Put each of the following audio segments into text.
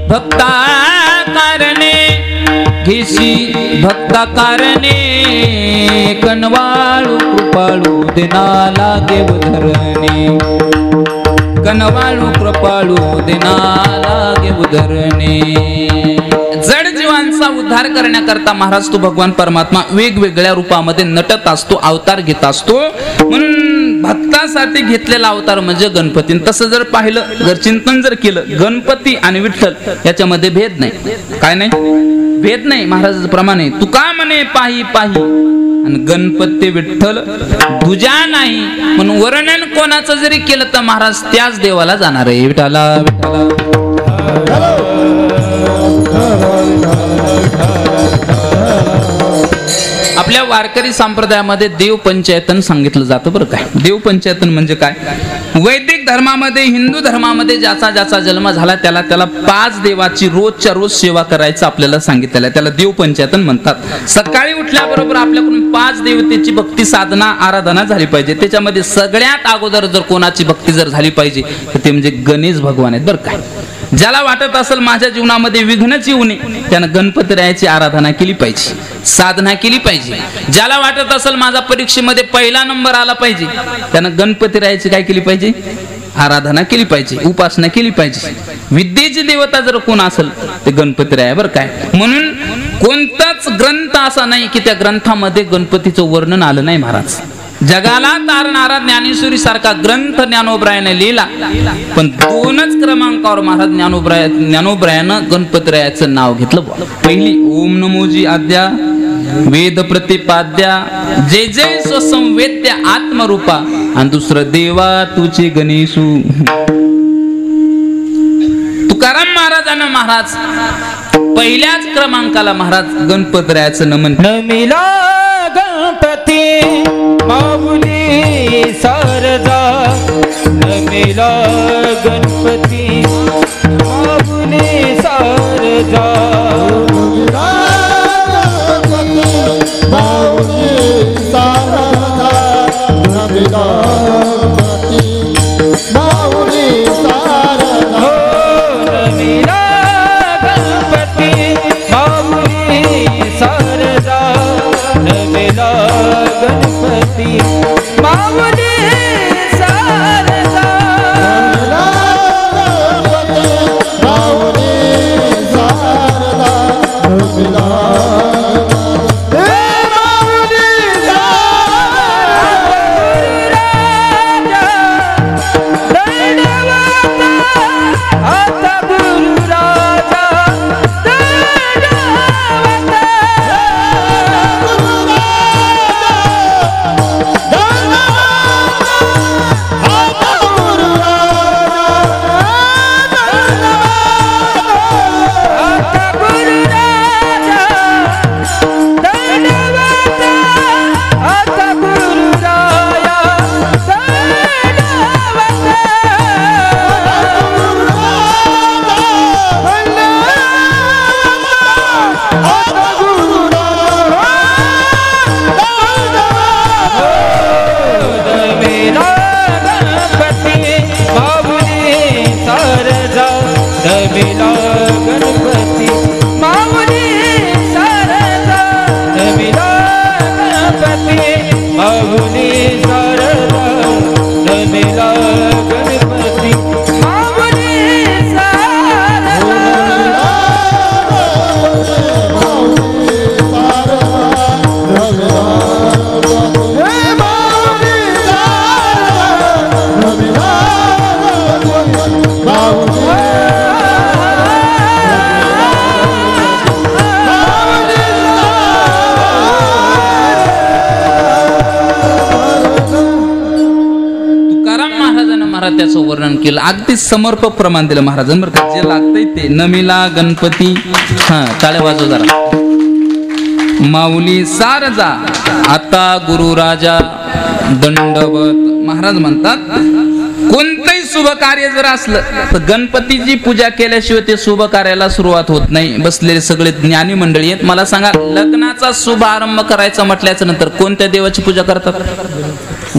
भक्ता कारणे घेशी भक्ता कारणे कनवाळू कृपाळू देना लागे उधरणे कनवाळू कृपाळू देना लागे उधरणे जड जीवांचा उद्धार करण्याकरता महाराज तो भगवान परमात्मा वेगवेगळ्या रूपामध्ये नटत असतो अवतार घेत असतो म्हणून भक्तासाठी घेतलेला अवतार म्हणजे गणपती तसं जर पाहिलं जर चिंतन जर केलं गणपती आणि विठ्ठल याच्यामध्ये भेद नाही काय नाही भेद नाही महाराजाप्रमाणे तुका म्हणे पाही पाही आणि गणपती विठ्ठल दुजा नाही म्हणून वर्णन कोणाचं जरी केलं तर महाराज त्याच देवाला जाणार आहे विठ्ठला विठ्ठला आपल्या वारकरी संप्रदायामध्ये देव पंचायतन सांगितलं जातं बरं काय देव पंचायतन म्हणजे काय वैदिक धर्मामध्ये हिंदू धर्मामध्ये ज्याचा ज्याचा जन्म झाला त्याला त्याला 5 देवाची रोजच्या रोज सेवा करायचं आपल्याला सांगितलेलं आहे त्याला देव पंचायतन म्हणतात सकाळी उठल्याबरोबर आपल्याकडून 5 देवतेची भक्ती साधना आराधना झाली पाहिजे त्याच्यामध्ये सगळ्यात अगोदर जर कोणाची भक्ती जर झाली पाहिजे तर ते म्हणजे गणेश भगवान आहेत बरं काय ज्याला वाटत असेल माझ्या जीवनामध्ये विघ्नच येऊ नये त्यानं गणपतीरायाची आराधना केली पाहिजे साधना केली पाहिजे ज्याला वाटत असेल माझा परीक्षेमध्ये पहिला नंबर आला पाहिजे त्यानं गणपतीरायाची काय केली पाहिजे आराधना केली पाहिजे उपासना केली पाहिजे विद्येची देवता जर कोण असेल ते गणपतीराया बरं काय म्हणून कोणताच ग्रंथ असा नाही की त्या ग्रंथामध्ये गणपतीचं वर्णन आलं नाही महाराज जगाला तारणारा ज्ञानेश्वरी सारखा ग्रंथ ज्ञानोबरायाने लिहिला पण 2च क्रमांकावर महाराज ज्ञानोबरायानं गणपतीरायाचं नाव घेतलं पहिली ओम नमोजी आद्या वेद प्रतिपाद्या जय जय स्वसंवेद्य आत्मरूपा आणि दुसरं देवा तुझे गणेशू तुकाराम महाराजांना महाराज पहिल्याच क्रमांकाला महाराज गणपतीरायाचं नमन नमिला गणपती माऊली शारदा नमिला गणपती माऊली शारदा माऊली शारदा नमिला माऊली शारदा नमिला गणपती माऊली शारदा नमिला गणपती माऊली शारदा माऊली शारदा नमिला त्याचं वर्णन केलं अगदी समर्पक प्रमाण दिलं महाराजांनी बरं का जे लागतंय ते नमिला गणपती हा टाळ्या वाजव जरा माऊली सारजा आता गुरु राजा दंडवत महाराज म्हणतात कोणतंही शुभ कार्य जर असलं तर गणपतीची पूजा केल्याशिवाय ते शुभ कार्याला सुरुवात होत नाही बसलेले सगळे ज्ञानी मंडळी आहेत मला सांगा लग्नाचा शुभ आरंभ करायचा म्हटल्याच्या नंतर कोणत्या देवाची पूजा करतात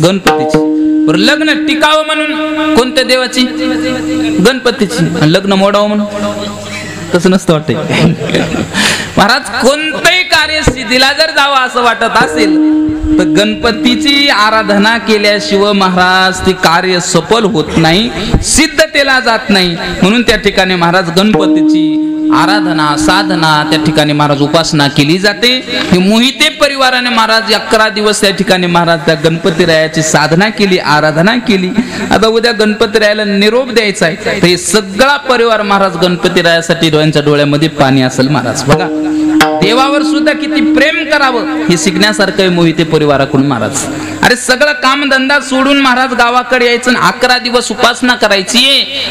गणपतीची लग्न टिकावं म्हणून कोणत्या देवाची गणपतीची लग्न मोडावं म्हणून तसं नसतं वाटतंय. महाराज कोणतंही कार्य सिद्धीला जर जावं असं वाटत असेल तर गणपतीची आराधना केल्याशिवाय महाराज ती कार्य सफल होत नाही, सिद्धतेला जात नाही. म्हणून त्या ठिकाणी महाराज गणपतीची आराधना साधना त्या ठिकाणी महाराज उपासना केली जाते. हे मोहिते परिवाराने महाराज 11 दिवस त्या ठिकाणी महाराज त्या गणपतीरायाची साधना केली, आराधना केली. आता उद्या गणपतीरायाला निरोप द्यायचा आहे तर हे सगळा परिवार महाराज गणपतीरायासाठी त्यांच्या डोळ्यामध्ये पाणी असेल. महाराज बघा देवावर सुद्धा किती प्रेम करावं हे शिकण्यासारखं आहे मोहिते परिवाराकडून. महाराज अरे सगळं कामधंदा सोडून महाराज गावाकडे यायचं, 11 दिवस उपासना करायची.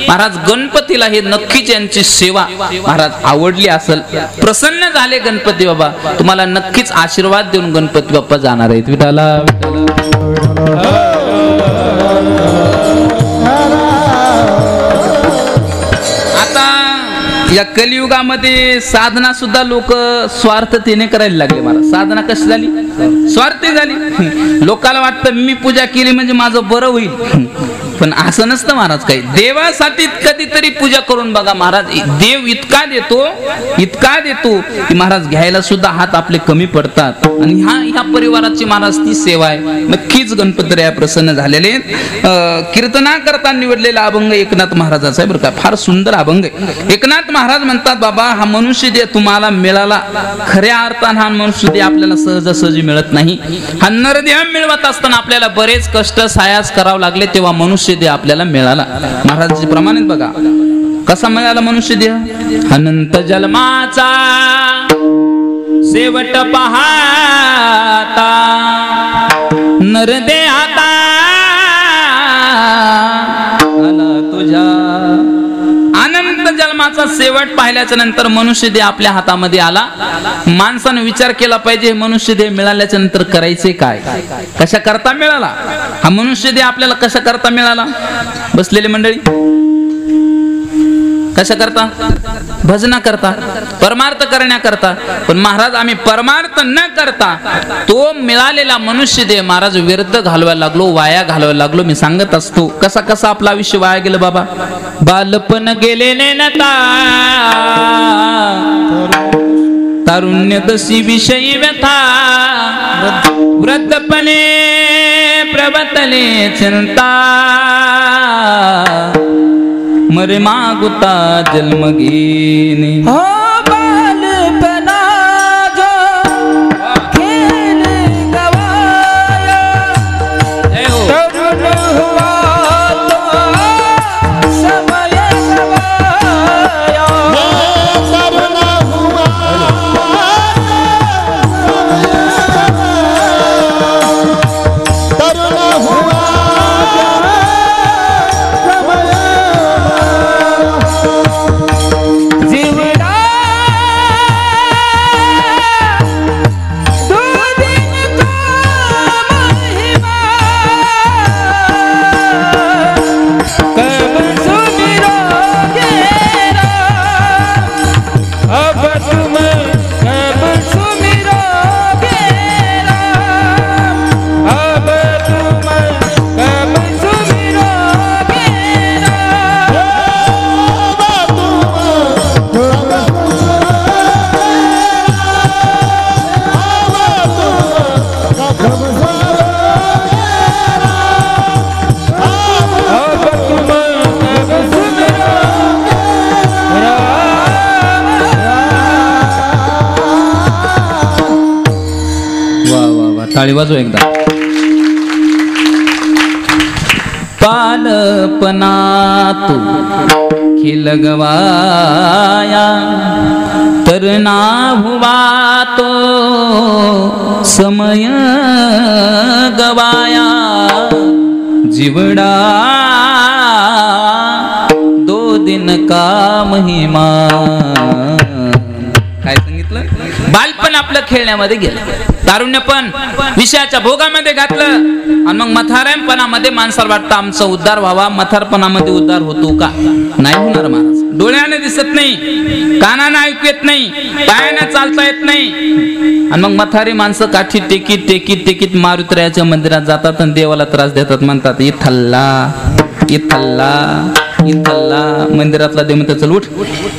महाराज गणपतीला हे नक्कीच यांची सेवा महाराज आवडली असेल, प्रसन्न झाले गणपती बाबा. तुम्हाला नक्कीच आशीर्वाद देऊन गणपती बाप्पा जाणार आहेत. विठाला या कलियुगामध्ये साधना सुद्धा लोक स्वार्थतेने करायला लागले. मला साधना कशी झाली? स्वार्थी झाली. लोकाला वाटतं मी पूजा केली म्हणजे माझं बरं होईल, पण असं नसतं महाराज. काही देवासाठी कधीतरी पूजा करून बघा महाराज. देव इतका देतो की महाराज घ्यायला सुद्धा हात आपले कमी पडतात. आणि ह्या परिवाराची महाराज ती सेवा आहे. नक्कीच गणपतीराया प्रसन्न झालेले. कीर्तना करता निवडलेला अभंग एकनाथ महाराजाचा आहे बरं का, फार सुंदर अभंग आहे. एकनाथ महाराज म्हणतात बाबा हा मनुष्य देह तुम्हाला मिळाला, खऱ्या अर्थानं हा मनुष्य देह आपल्याला सहजासहजी मिळत नाही. हा नरदेह मिळवत असताना आपल्याला बरेच कष्ट सायास करावं लागले, तेव्हा मनुष्य देह आपल्याला मिळाला. महाराज प्रमाणित बघा कसा मिळाला मनुष्य देह. अनंत जन्माचा शेवट पाहता नरदेहाता आला तुझ्या. अनंत जन्माचा शेवट पाहिल्याच्या नंतर मनुष्य देह आपल्या हातामध्ये आला. माणसाने विचार केला पाहिजे मनुष्य देह मिळाल्याच्या नंतर करायचे काय, कशा करता मिळाला हा मनुष्य देह आपल्याला, कशा करता मिळाला. बसलेली मंडळी कशा करता? भजना करता, परमार्थ करण्याकरता. पण महाराज आम्ही परमार्थ न करता तो मिळालेला मनुष्य देह महाराज व्यर्थ घालवायला लागलो, वाया घालवायला लागलो. मी सांगत असतो कसा कसा आपला आयुष्य वाया गेलं बाबा. बालपण गेले नेनता तारुण्य तशी विषयी व्यथा, वृद्धपणे प्रवतले चिंता, मरे मागुता जन्म घेणे. बालपना जो खेल गवाया, तरुण हुआ तो समय गवाया. तरुण हुआ टाळी वाजव एकदा. पालपना तू खिल गवाया, तरना हुआ तो समय गवाया, जीवड़ा 2 दिन का महिमा. काय सांगितलं? बालपण आपलं खेळण्यामध्ये गेलं, तारुण्यपण विषयाच्या भोगामध्ये घातलं आणि मग म्हातारपणामध्ये माणसाला वाटतं आमचा उद्धार व्हावा. म्हातारपणामध्ये उद्धार होतो का? नाही होणार महाराज. डोळ्याने दिसत नाही, कानाने ऐकू येत नाही, पायाने चालता येत नाही. आणि मग म्हातारी माणसं काठी टेकीत टेकीत टेकीत मारुतीरायाच्या मंदिरात जातात आणि देवाला त्रास देतात. म्हणतात इथल्ला इथल्ला इथला मंदिरातला देव म्हणतो चल उठ,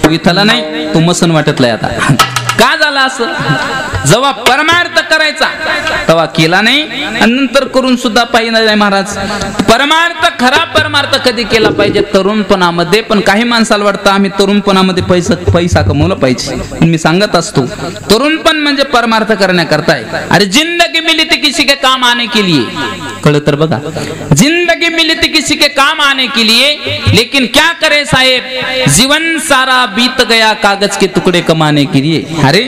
तू इथला नाही, तू मसन वाटतलाय आता. का झालं असं? जेव्हा परमार्थ करायचा तेव्हा केला नाही आणि नंतर करून सुद्धा पाहिजे नाही महाराज. परमार्थ, खरा परमार्थ कधी केला पाहिजे? तरुणपणामध्ये. पण काही माणसाला वाटतं आम्ही तरुणपणामध्ये पैसा कमवला पाहिजे. मी सांगत असतो तरुणपण म्हणजे परमार्थ करण्याकरता आहे. अरे जिंदगी मिली थी किसी के काम आने के लिए, कळलं तर बघा, जिंदगी मिली थी किसी के काम आने के लिए, लेकिन क्या करे साहेब, जीवन सारा बीत गया कागज के टुकड़े कमाने के लिए. अरे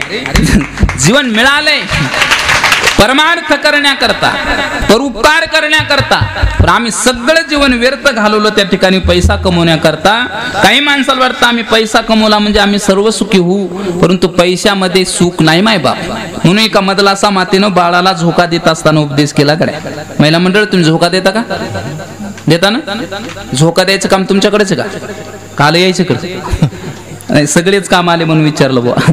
जीवन मिळालंय परमार्थ करण्याकरता, परोपकार करण्याकरता, पण आम्ही सगळं जीवन व्यर्थ घालवलं त्या ठिकाणी पैसा कमवण्याकरता. काही माणसाला वाटतं आम्ही पैसा कमवला म्हणजे आम्ही सर्व सुखी होऊ, परंतु पैशामध्ये सुख नाही माय बाप. म्हणून एका मदलासा मातेनं बाळाला झोका देत असताना उपदेश केला. गड्या महिला मंडळ, तुम्ही झोका देता का? देता ना? झोका द्यायचं काम तुमच्याकडेच आहे का? काल यायचं कडे नाही, सगळेच काम आले म्हणून विचारलं बुवा.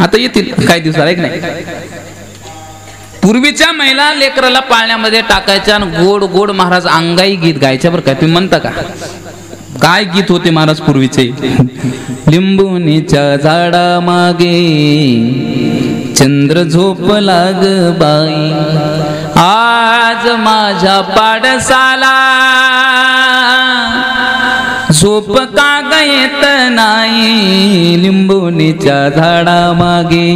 आता येतील काही दिवसाला, एक नाही. पूर्वीच्या महिला लेकराला पाळण्यामध्ये टाकायच्या आणि गोड गोड महाराज अंगाई गीत गायच्या. बरं काय तुम्ही म्हणता का? काय गीत होते महाराज पूर्वीचे? लिंबुनीच्या झाडा मागे चंद्र झोपला ग बाई, आज माझ्या पाडसाला झोप का ग येत नाही, लिंबुनीच्या झाडा मागे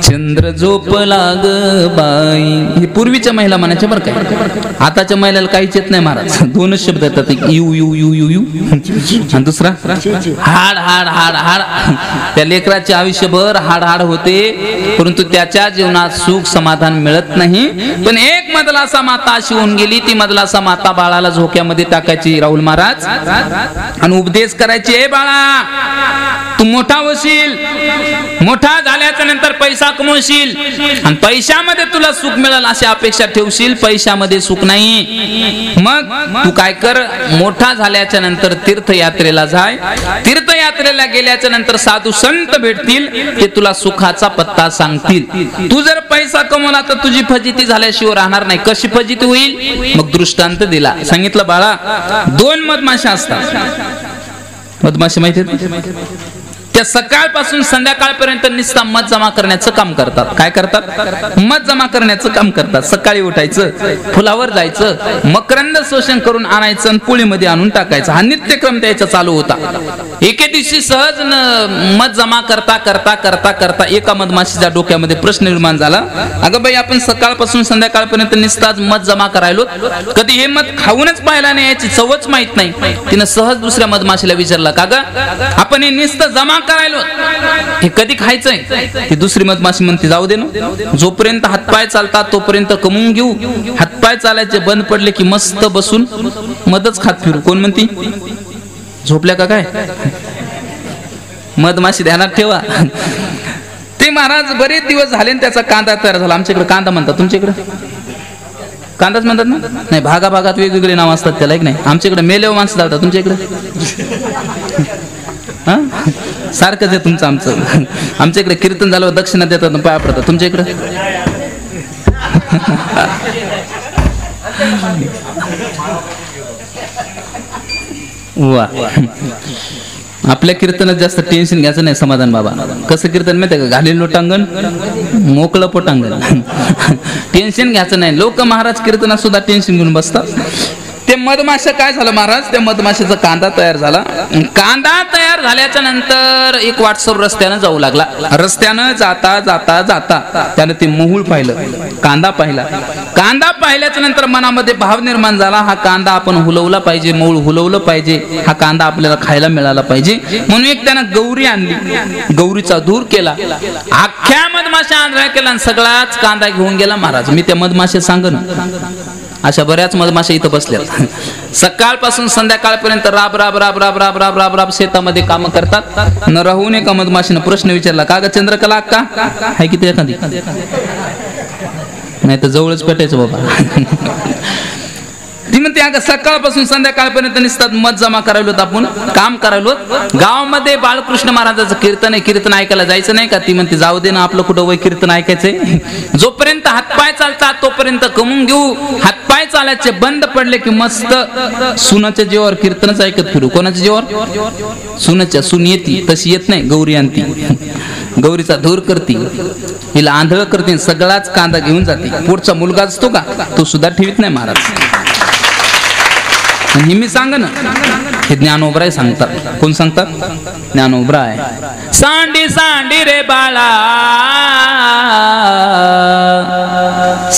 चंद्र झोपला ग बाई. हे पूर्वीच्या महिला म्हणायच्या बरं काय. आताच्या महिलाला काहीच येत नाही महाराज. दोनच शब्द येतात, you you you you you आणि दुसरा हाड हाड हाड हाड. त्या लेकराचे आयुष्यभर हाड हाड होते, परंतु त्याच्या जीवनात सुख समाधान मिळत नाही. पण एक मदलासा माता अशी होऊन गेली, ती मदलासा माता बाळाला झोक्यामध्ये टाकायची राहुल महाराज आणि उपदेश करायची, ए बाळा तू मोठा होशील, मोठा झाल्याच्या नंतर पैसा कमवशील आणि पैशामध्ये तुला सुख मिळेल अशी अपेक्षा ठेवशील, पैशामध्ये सुख नाही. मग तू काय कर, मोठा झाल्याच्या नंतर तीर्थयात्रेला जाय. तीर्थयात्रेला गेल्याच्या नंतर साधू संत भेटतील, ते तुला सुखाचा पत्ता सांगतील. तू जर पैसा कमवला तर तुझी फजिती झाल्याशिवाय राहणार नाही. कशी फजिती होईल? मग दृष्टांत दिला, सांगितलं बाळा 2 मधमाशा असतात. मधमाशा माहिती त्या सकाळपासून संध्याकाळपर्यंत निस्ता मध जमा करण्याचं काम करतात. काय करतात? मध जमा करण्याचं काम करतात. सकाळी उठायचं, फुलावर जायचं, मकरंद शोषण करून आणायचं आणि पोळीमध्ये आणून टाकायचं. हा नित्यक्रम त्याचा चालू होता. एके दिवशी सहज मध जमा करता करता करता करता एका मधमाशीच्या डोक्यामध्ये प्रश्न निर्माण झाला, अगं बाई आपण सकाळपासून संध्याकाळपर्यंत निस्ताच मध जमा करायलो, कधी हे मध खाऊनच पाहिला नाही, याची चवच माहित नाही. तिनं सहज दुसऱ्या मधमाशीला विचारलं, का ग आपण हे निस्त जमा करायलो, हे कधी खायचंय? ती दुसरी मधमाशी म्हणते, जाऊ दे ना, जोपर्यंत हातपाय चालतात तोपर्यंत कमवून घेऊ. हातपाय चालायचे बंद पडले की मस्त बसून मधच खात फिरू. कोण म्हणती? झोपल्या का काय? मधमाशी ध्यानात ठेवा. ते महाराज बरेच दिवस झाले त्याचा कांदा तयार झाला. आमच्याकडे कांदा म्हणतात, तुमच्याकडे कांदाच म्हणतात ना? नाही, भागा भागात वेगवेगळे नाव असतात त्याला, एक नाही. आमच्याकडे मेलेव माणसं चालतात, तुमच्याकडे सारखंच आहे तुमचं आमचं. आमच्या इकडे कीर्तन झाल्यावर दक्षिणा देतात, पाया पडतात. तुमच्या इकडे वा. आपल्या कीर्तनात जास्त टेन्शन घ्यायचं नाही. समाधान बाबा कसं कीर्तन माहिती का? घालील लोटांगण मोकळं पोटांगण. टेन्शन घ्यायचं नाही. लोक महाराज कीर्तनात सुद्धा टेन्शन घेऊन बसतात. ते मधमाशा काय झालं महाराज, त्या मधमाशाचा कांदा तयार झाला. कांदा तयार झाल्याच्या नंतर एक वाटसर रस्त्यानं जाऊ लागला. रस्त्यानं जाता जाता जाता त्यानं ते महूळ पाहिलं, कांदा पाहिला. कांदा पाहिल्याच्या नंतर मनामध्ये भाव निर्माण झाला, हा कांदा आपण हुलवला पाहिजे, महूळ हुलवलं पाहिजे, हा कांदा आपल्याला खायला मिळाला पाहिजे. म्हणून एक त्यानं गौरी आणली, गौरीचा धूर केला, अख्ख्या मधमाशा आंधळा केला आणि सगळाच कांदा घेऊन गेला. महाराज मी त्या मधमाशा सांगन, अशा बऱ्याच मधमाशा इथं बसल्या. सकाळपासून संध्याकाळपर्यंत राब राब राब राब राब राब राब राब शेतामध्ये काम करतात. न राहून एका मधमाशीनं प्रश्न विचारला, का ग चंद्रकला अक्का आहे किती एखादी? नाही तर जवळच पेटायचं बाबा. ती म्हणते, त्या सकाळपासून संध्याकाळपर्यंत निसतात मत जमा करायलो आपण काम करायलो गावामध्ये बाळकृष्ण महाराजाचं कीर्तन आहे कीर्तन ऐकायला जायचं नाही का ती म्हणते जाऊ दे ना आपलं कुठं वय कीर्तन ऐकायचंय जोपर्यंत हातपाय चालतात तोपर्यंत कमवून घेऊ हातपाय चालायचे बंद पडले की मस्त सुनाच्या जीवावर कीर्तनच ऐकत फिरू कोणाच्या जीवावर सुनाच्या सून येते तशी येत नाही गौरी आणती गौरीचा धूर करते हिला आंधळ करते सगळाच कांदा घेऊन जाते पुढचा मुलगा असतो का तो सुद्धा ठेवीत नाही महाराज हे मी सांग ना हे ज्ञानोबराय सांगतात कोण सांगतात ज्ञानोबराय सांडी सांडी रे बाळा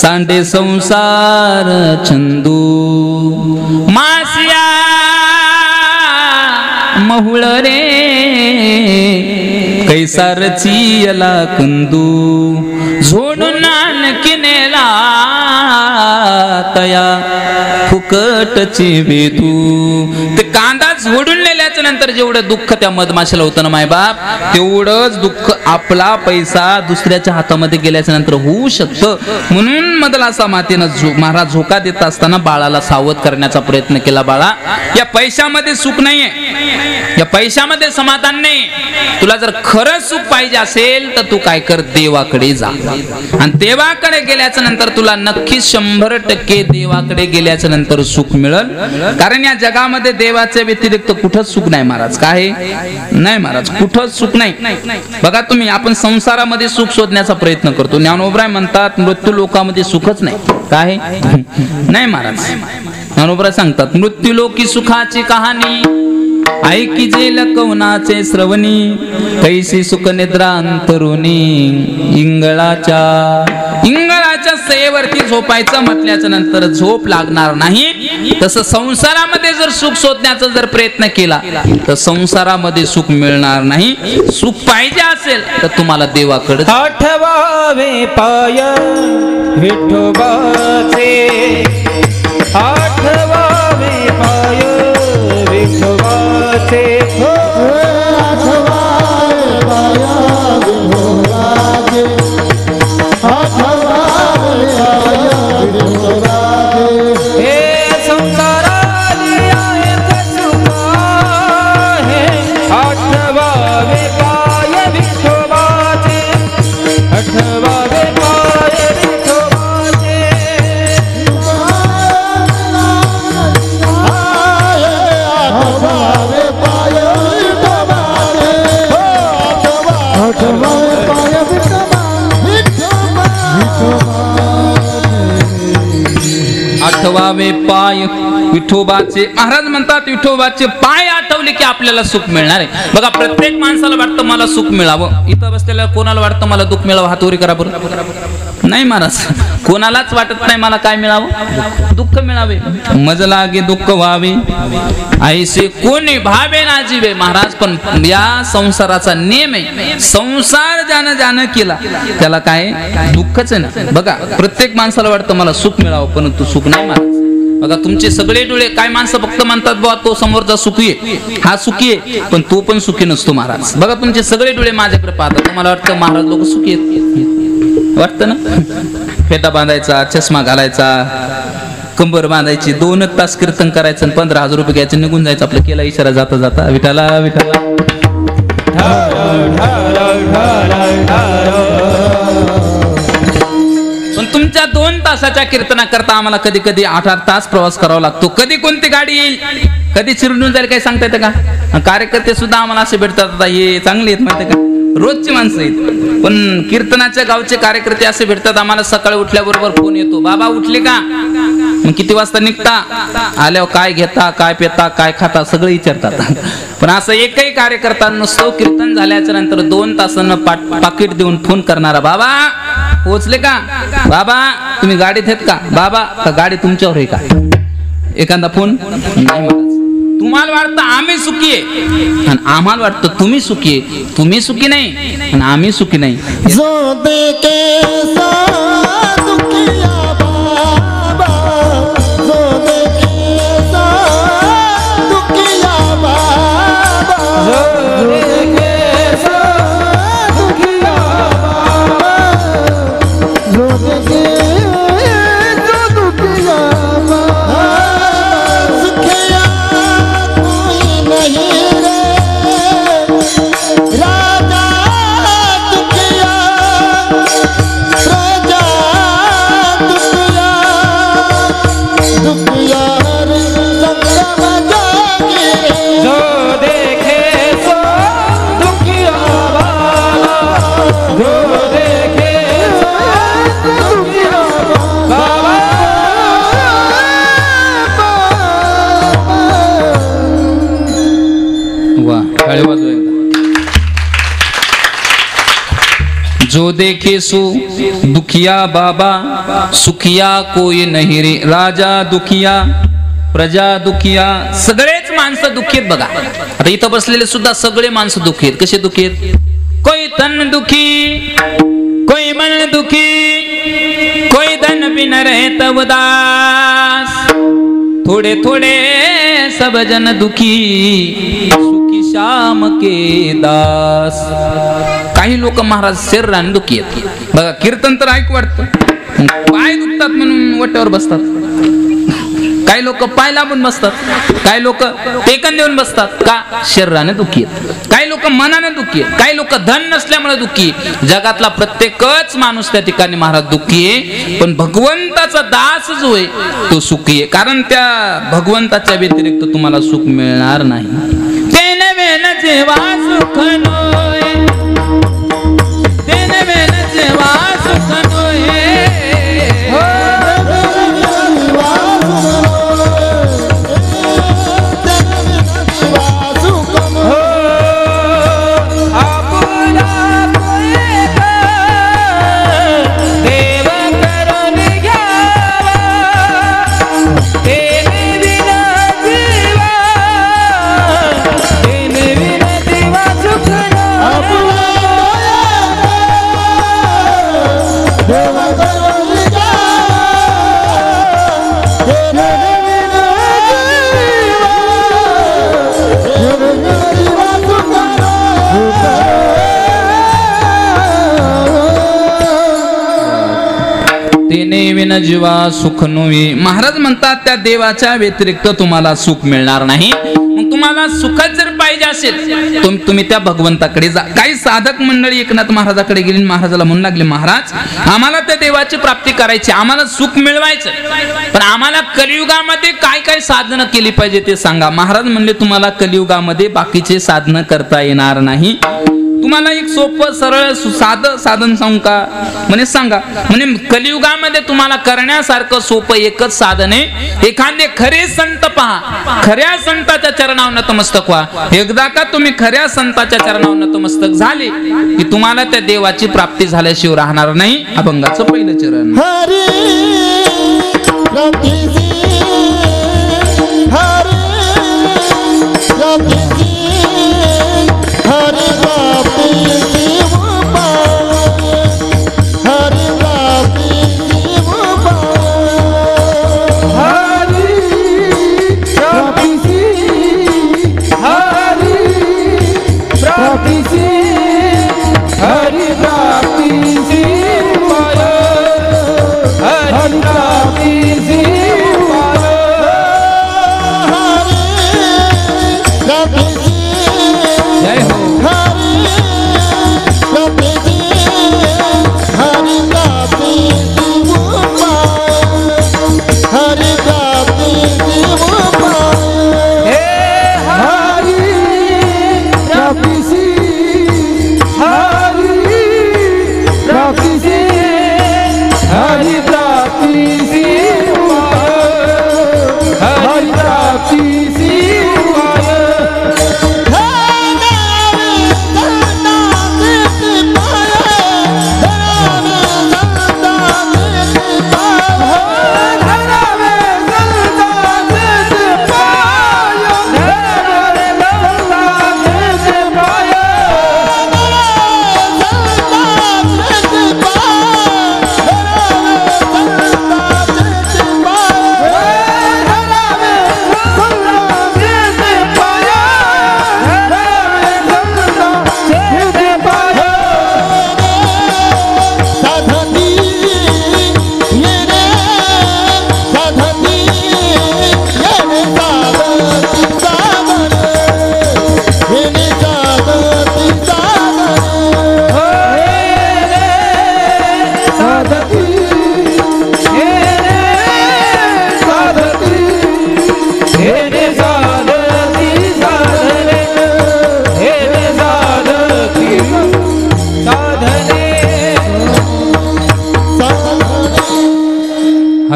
सांडे संसार चंदू मासिया महुळ रे कैसारची यला कंदू झोडून नानकिनेला तया फुकटची वेदू ते कांदा झोडून नेल्याच्या नंतर जेवढं दुःख त्या मधमाशीला होतं ना माय बाप तेवढंच दुःख आपला पैसा दुसऱ्याच्या हातामध्ये गेल्याच्या नंतर होऊ शकतं म्हणून मदलासा मातेनं महाराज झोका देत असताना बाळाला सावध करण्याचा प्रयत्न केला बाळा या पैशामध्ये सुख नाहीये या पैशामध्ये समाधान नाही तुला जर खरं सुख पाहिजे असेल तर तू काय कर देवाकडे जा आणि देवाकडे गेल्याच्या नंतर तुला नक्की 100% देवाकडे गेल्याच्या नंतर सुख मिळेल कारण या जगामध्ये देवाच्या व्यतिरिक्त कुठंच सुख नाही महाराज काय नाही महाराज कुठंच सुख नाही बघा तुम्ही आपण संसारामध्ये सुख शोधण्याचा प्रयत्न करतो ज्ञानोबराय म्हणतात मृत्यू लोकामध्ये सुखच नाही काय नाही महाराज ज्ञानोबराय सांगतात मृत्यू लोकी सुखाची कहाणी ऐकी जे लकवनाचे श्रवणी कैसी सुख निद्रा अंतरुणी इंगळाच्या सेवरती झोपायचं म्हटल्याच्या नंतर झोप लागणार नाही तसं संसारामध्ये जर सुख शोधण्याचा जर प्रयत्न केला तर संसारामध्ये सुख मिळणार नाही सुख पाहिजे असेल तर तुम्हाला देवाकडे आठवावे पाय विठोबाचे आठवावे पाय विठोबाचे आठवावे पाय विठोबाचे महाराज म्हणतात विठोबाचे पाय आठवले की आपल्याला सुख मिळणार आहे बघा प्रत्येक माणसाला वाटतं मला सुख मिळावं इथं बसलेल्या कोणाला वाटतं मला दुःख मिळावं हात वरी करा बरं नाही महाराज कोणालाच वाटत नाही मला काय मिळावं दुःख मिळावे मज लागे दुःख व्हावे ऐसे कोणी भावे ना जीवे महाराज पण या संसाराचा नियम आहे संसार ज्यानं केला त्याला काय दुःखच आहे ना बघा प्रत्येक माणसाला वाटतं मला सुख मिळावं परंतु सुख नाही महाराज बघा तुमचे सगळे डोळे काय माणसं फक्त म्हणतात बाबा तो समोरचा सुखी आहे हा सुखी आहे पण तो पण सुखी नसतो महाराज बघा तुमचे सगळे डोळे माझ्याकडे पाहतात तुम्हाला वाटतं महाराज लोक सुखी आहेत वाटतं ना फेटा बांधायचा चष्मा घालायचा कंबर बांधायची 2 तास कीर्तन करायचं 15,000 रुपये घ्यायचं निघून जायचं आपलं केला इशारा जाता जाता विठाला विठाला पण तुमच्या 2 तासाच्या कीर्तनाकरता आम्हाला कधी कधी 8-8 तास प्रवास करावा लागतो कधी कोणती गाडी येईल कधी चिरडून जाईल काही सांगता येतं का कार्यकर्ते सुद्धा आम्हाला असे भेटतात हे चांगले आहेत माहिती का रोजची माणसं आहेत पण कीर्तनाच्या गावचे कार्यकर्ते असे भेटतात आम्हाला सकाळी उठल्याबरोबर फोन येतो बाबा उठले का मग किती वाजता निघता आल्यावर काय घेता काय पेता काय खाता सगळं विचारतात पण असं एकही कार्यकर्ता नसतो कीर्तन झाल्याच्या नंतर 2 तासांना पाकिट देऊन फोन करणारा बाबा पोहोचले का बाबा तुम्ही गाडीत आहेत का बाबा का गाडी तुमच्यावर आहे का एखादा फोन नाही तुम्हाला वाटतं आम्ही सुखी आहे आणि आम्हाला वाटतं तुम्ही सुखी आहे तुम्ही सुखी नाही आणि आम्ही सुखी नाही जो देखे सा दुखिया बाबा जो देखे सा दुखिया बाबा जो देखे सा दुखिया बाबा जो देखे सा दुखिया बाबा टाळ्या वाजवा एकदा. जो देखे सो दुखिया बाबा, सुखिया कोई नहीं रे. राजा दुखिया, प्रजा दुखिया, सगळेच माणसं दुःखी आहेत बघा. आता इथं बसलेले सुद्धा सगळे माणसं दुःखी आहेत. कसे दुःखी आहेत? कोई तन दुखी, कोई मन दुखी, कोई धन बिन रहत उदास. थोड़े थोड़े सब जन दुखी, सुखी श्याम के दास. काही लोक महाराज शरीराने दुखी आहेत बघा. कीर्तन तर ऐकू वाटतं, पाय दुखतात म्हणून वट्यावर बसतात. काही लोक पाय लांबून बसतात, काही लोक टेकन देऊन बसतात. का? शरीराने दुखी आहेत. काही लोक मनाने दुखी आहेत, काही लोक धन नसल्यामुळे दुखी. जगातला प्रत्येकच माणूस त्या ठिकाणी महाराज दुखी आहे. पण भगवंताचा दास जो आहे तो सुखी आहे. कारण त्या भगवंताच्या व्यतिरिक्त तुम्हाला सुख मिळणार नाही. ते नवे न जेव्हा सुख नोय, ते नवे न जेव्हा सुख नोय. विन जीवा सुख नोई. महाराज म्हणतात त्या देवाच्या व्यतिरिक्त तुम्हाला सुख मिळणार नाही. मग तुम्हाला सुखच जर पाहिजे असेल तुम्ही त्या भगवंताकडे जा. काही साधक मंडळी एकनाथ महाराजाकडे गेली, महाराजाला म्हणू लागले, महाराज आम्हाला त्या देवाची प्राप्ती करायची, आम्हाला सुख मिळवायचं, पण आम्हाला कलियुगामध्ये काय काय साधनं केली पाहिजे ते सांगा. महाराज म्हणले, तुम्हाला कलियुगामध्ये बाकीचे साधनं करता येणार नाही. तुम्हाला एक सोपं सरळ साधं साधन सांगू का? म्हणे सांगा. म्हणे कलियुगामध्ये तुम्हाला करण्यासारखं सोपं एकच साधन आहे. एखादे खरे संत पहा, खऱ्या संताच्या चरणावर नतमस्तक व्हा. एकदा का तुम्ही खऱ्या संताच्या चरणावर नतमस्तक झाले की तुम्हाला त्या देवाची प्राप्ती झाल्याशिवाय राहणार नाही. अभंगाचं पहिलं चरण.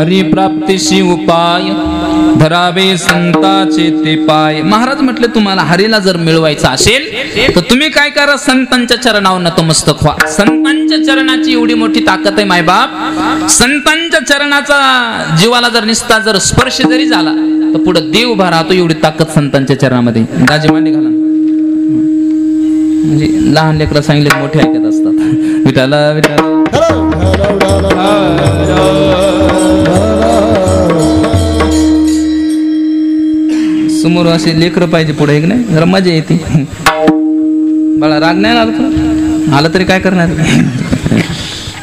हरिप्राप्तीशी उपाय धरावे संताचे ते पाय. महाराज म्हटले तुम्हाला हरीला जर मिळवायचं असेल तर तुम्ही काय करा, संतांच्या चरणावर नतमस्तक व्हा. संतांच्या चरणाची एवढी मोठी ताकद आहे मायबाप. संतांच्या चरणाचा जीवाला जर निस्ता जर स्पर्श जरी झाला तर पुढे देव उभा राहतो, एवढी ताकद संतांच्या चरणामध्ये. दाजी मांडी घाला. म्हणजे लहान लेकरं सांगितले मोठे ऐकत असतात. विठाला विठाला समोर असे लेकरं पाहिजे पुढे, एक नाही जरा मजा येते. बाळा राग नाही आला, आला तरी काय करणार.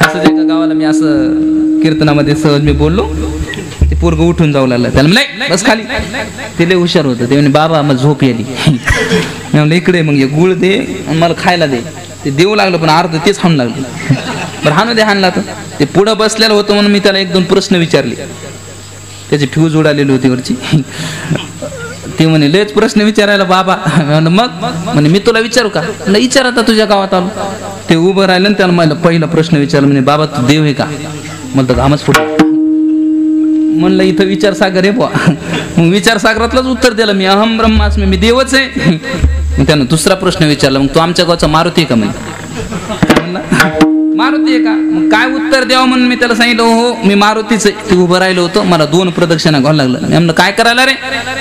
असं एका गावाला मी असं कीर्तनामध्ये सहज मी बोललो, ते पोरग उठून जाऊ लागलं. त्याला म्हणलं बस खाली. ते लय हुशार होतं. ते म्हणे बाबा मग झोप आली. मी म्हणलं इकडे मग ये गुळ दे आणि मला खायला दे. ते देऊ लागलं पण अर्ध तेच हाणू लागलं. बरं हाणू दे, हाणला तर ते पुढं बसलेलं होतं म्हणून मी त्याला 1-2 प्रश्न विचारले. त्याची फ्यूज उडालेली होती वरची. ते म्हणे लयच प्रश्न विचारायला बाबा. मग म्हणे मी तुला विचारू का. म्हणलं विचार, आता तुझ्या गावात आलो. ते उभं राहिलं आणि त्याला मला पहिला प्रश्न विचारला. म्हणे बाबा तू देव आहे का. म्हणलं घामच फुटला. म्हणलं इथं विचार सागर आहे बुवा. मग विचार सागरातलंच उत्तर दिलं मी, अहम ब्रह्मास्मी, मी देवच आहे. मग त्यानं दुसरा प्रश्न विचारला, मग तू आमच्या गावचा मारुती आहे का. म्हणलं मारुती आहे का. मग काय उत्तर द्यावं म्हणून मी त्याला सांगितलं हो मी मारुतीच आहे. ते उभं राहिलं होतं, मला 2 प्रदक्षिणा घालावं लागलं. मी म्हणलं काय करायला रे.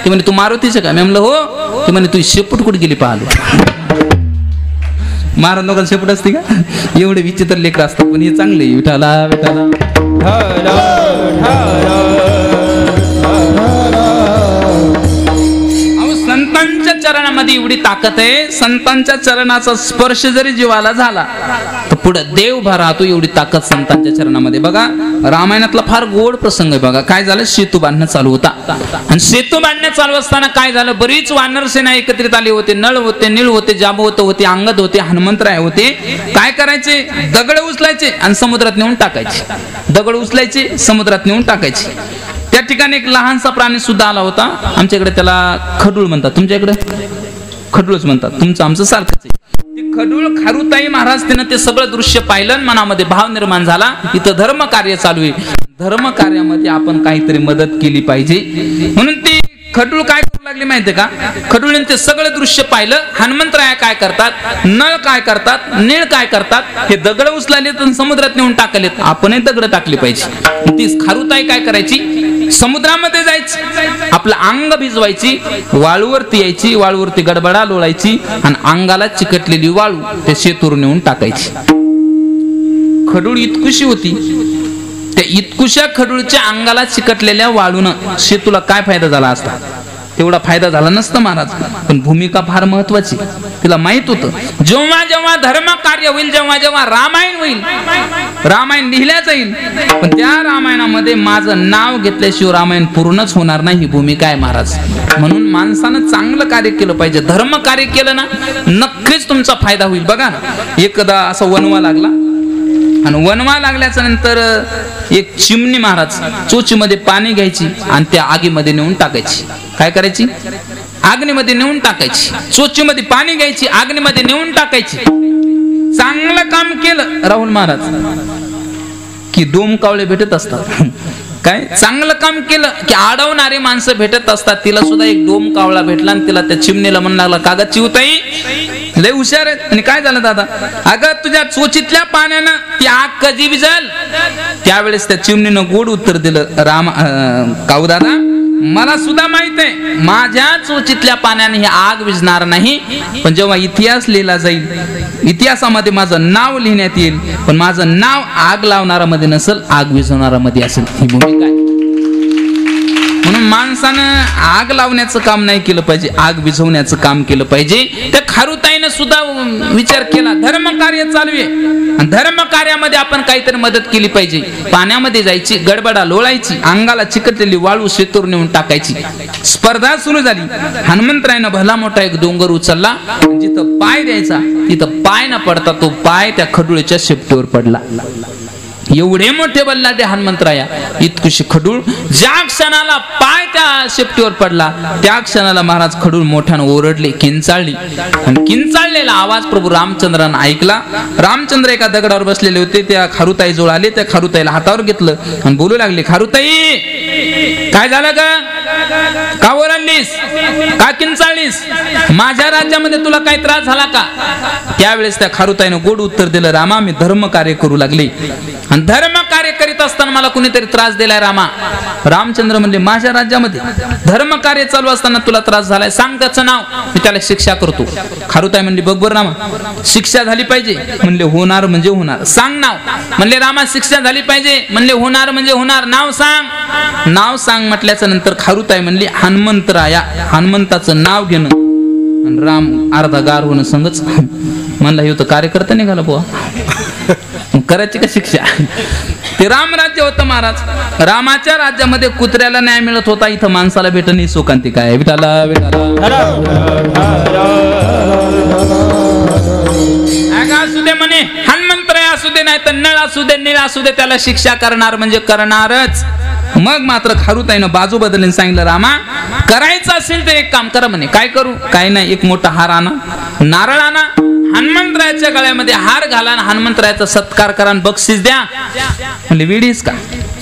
ते म्हणे तू मारुतीच का. मी म्हणलं हो. ते म्हणे तू शेपूट कुठे गेली पाहिलं. महाराज लोकांना शेपूट असते का. एवढे विचित्र लेकर असतात पण हे चांगले. विठाला विठाला संतांच्या चरणामध्ये एवढी ताकद आहे. संतांच्या चरणाचा स्पर्श जरी जीवाला झाला तर पुढे देव उभा राहतो, एवढी ताकद संतांच्या चरणामध्ये. बघा रामायणातला फार गोड प्रसंग आहे. बघा काय झालं, सेतू बांधणं चालू होता आणि सेतू बांधणं चालू असताना काय झालं, बरीच वानर सेना एकत्रित आली होते. नळ होते, नीळ होते, जांबवत होते, अंगद होते, हनुमंतराय होते. काय करायचे, दगड उचलायचे आणि समुद्रात नेऊन टाकायचे. दगड उचलायचे समुद्रात नेऊन टाकायचे. त्या ठिकाणी एक लहानसा प्राणी सुद्धा आला होता. आमच्याकडे त्याला खडूळ म्हणतात, तुमच्याकडे खडूळच म्हणतात, तुमचं आमचं सारखंच आहे. ते खडूळ खारुताई महाराज त्यानं ते सगळं दृश्य पाहिलं, मनामध्ये भाव निर्माण झाला. इथं धर्म कार्य चालू आहे, धर्म कार्यामध्ये आपण काहीतरी मदत केली पाहिजे. म्हणून ती खडूळ काय करू लागली माहितीये का. खडूळने ते सगळं दृश्य पाहिलं. हनुमंतराय काय करतात, नळ काय करतात, नीळ काय करतात, हे दगड उचलालेत आणि समुद्रात नेऊन टाकलेत. आपणही दगड टाकली पाहिजे. ती खारुताई काय करायची, समुद्रामध्ये जायची, आपलं अंग भिजवायची, वाळूवरती यायची, वाळूवरती गडबडा लोळायची आणि अंगाला चिकटलेली वाळू ते शेतूर नेऊन टाकायची. खडूळ इतकुशी होती, त्या इतकुशा खडूळच्या अंगाला चिकटलेल्या वाळूनं शेतूला काय फायदा झाला असता. तेवढा फायदा झाला नसता महाराज. पण भूमिका फार महत्वाची. तिला माहित होतं जेव्हा जेव्हा धर्म कार्य होईल, जेव्हा जेव्हा रामायण होईल, रामायण लिहिल्या जाईल, पण त्या रामायणामध्ये माझं नाव घेतल्याशिवाय रामायण पूर्णच होणार नाही. ही भूमिका आहे महाराज. म्हणून माणसानं चांगलं कार्य केलं पाहिजे. धर्म कार्य केलं ना नक्कीच तुमचा फायदा होईल. बघा एकदा असा वनवा लागला आणि वनवा लागल्याच्या नंतर एक चिमणी महाराज चोचीमध्ये पाणी घ्यायची आणि त्या आगीमध्ये नेऊन टाकायची. काय करायची, आग्नीमध्ये नेऊन टाकायची. चोचीमध्ये पाणी घ्यायची, आग्नीमध्ये नेऊन टाकायची. चांगलं काम केलं राहुल महाराज की डोमकावळे भेटत असतात. काय चांगलं काम केलं की अडवणारी माणसं भेटत असतात. तिला सुद्धा एक डोमकावळा भेटला आणि तिला त्या चिमणीला म्हणू लागला, कागद चिवताई लय हुशार आहे. आणि काय झालं दादा, अगं तुझ्या चोचीतल्या पाण्यानं ती आग कधी विझल. त्यावेळेस त्या चिमणीनं गोड उत्तर दिलं, काऊ दादा मला सुद्धा माहित आहे माझ्या चोचीतल्या पाण्याने ही आग विझणार नाही, पण जेव्हा इतिहास लिहिला जाईल, इतिहासामध्ये माझं नाव लिहिण्यात येईल, पण माझं नाव आग लावणारा मध्ये नसेल, आग विझवणारा मध्ये असेल. ही भूमिका आहे. म्हणून माणसानं आग लावण्याचं काम नाही केलं पाहिजे, आग विझवण्याचं काम केलं पाहिजे. त्या खारुताईनं सुद्धा विचार केला, धर्म कार्य चालू आहे आणि धर्म कार्यामध्ये आपण काहीतरी मदत केली पाहिजे. पाण्यामध्ये जायची, गडबडा लोळायची, अंगाला चिकटलेली वाळू शेतूर नेऊन टाकायची. स्पर्धा सुरू झाली. हनुमंतरायनं भला मोठा एक डोंगर उचलला, जिथं पाय द्यायचा तिथं पाय न पडता तो पाय त्या खडूळीच्या शेपटीवर पडला. एवढे मोठे बल्लाटे हनुमंतराया, इतकुशी खडूळ. ज्या क्षणाला पाय त्या शेपटीवर पडला त्या क्षणाला महाराज खडूळ मोठ्यानं ओरडले, किंचाळली. आणि किंचाळलेला आवाज प्रभू रामचंद्रानं ऐकला. रामचंद्र एका दगडावर बसलेले होते, त्या खारुताई जवळ आले. त्या खारुताईला हातावर घेतलं आणि बोलू लागले, खारुताई काय झालं का ओरडलीस, का किंचाळलीस, माझ्या राज्यामध्ये तुला काही त्रास झाला का? त्यावेळेस त्या खारुताईनं गोड उत्तर दिलं, रामा मी धर्म कार्य करू लागले आणि धर्म कार्य करीत असताना मला कुणीतरी त्रास दिलाय रामा. रामचंद्र म्हणले, माझ्या राज्यामध्ये धर्म कार्य चालू असताना तुला त्रास झालाय, सांग त्याचं नाव, मी त्याला शिक्षा करतो. खारुताई म्हणली, बघ बरं रामा, शिक्षा झाली पाहिजे. म्हणले होणार म्हणजे होणार, सांग नाव. म्हणले रामा शिक्षा झाली पाहिजे. म्हणले होणार म्हणजे होणार, नाव सांग. नाव सांग म्हटल्याच्या नंतर खारुताई म्हणली, हनुमंतराया. हनुमंताचं नाव घेणं आणि राम अर्धा गार होणं संगच. म्हणला हे होतं कार्यकर्ता निघाला बुवा, करायची का शिक्षा? ते राम राज्य होतं महाराज. रामाच्या राज्यामध्ये कुत्र्याला न्याय मिळत होता, इथं माणसाला भेटणी सुकांती काय. विठाला असू दे म्हणे, हनुमंतराय असू दे, नाही तर नळ असू दे, नीळ असू दे, त्याला शिक्षा करणार म्हणजे करणारच. मग मात्र खारुताईनं बाजू बदलून सांगितलं, रामा करायचं असेल तर एक काम करा म्हणे. काय करू? काय नाही, एक मोठा हार आणा, नारळ आणा, हनुमंतरायाच्या गळ्यामध्ये हार घाला आणि हनुमंतरायाचा सत्कार करा आणि बक्षीस द्या. म्हणजे विडीस का?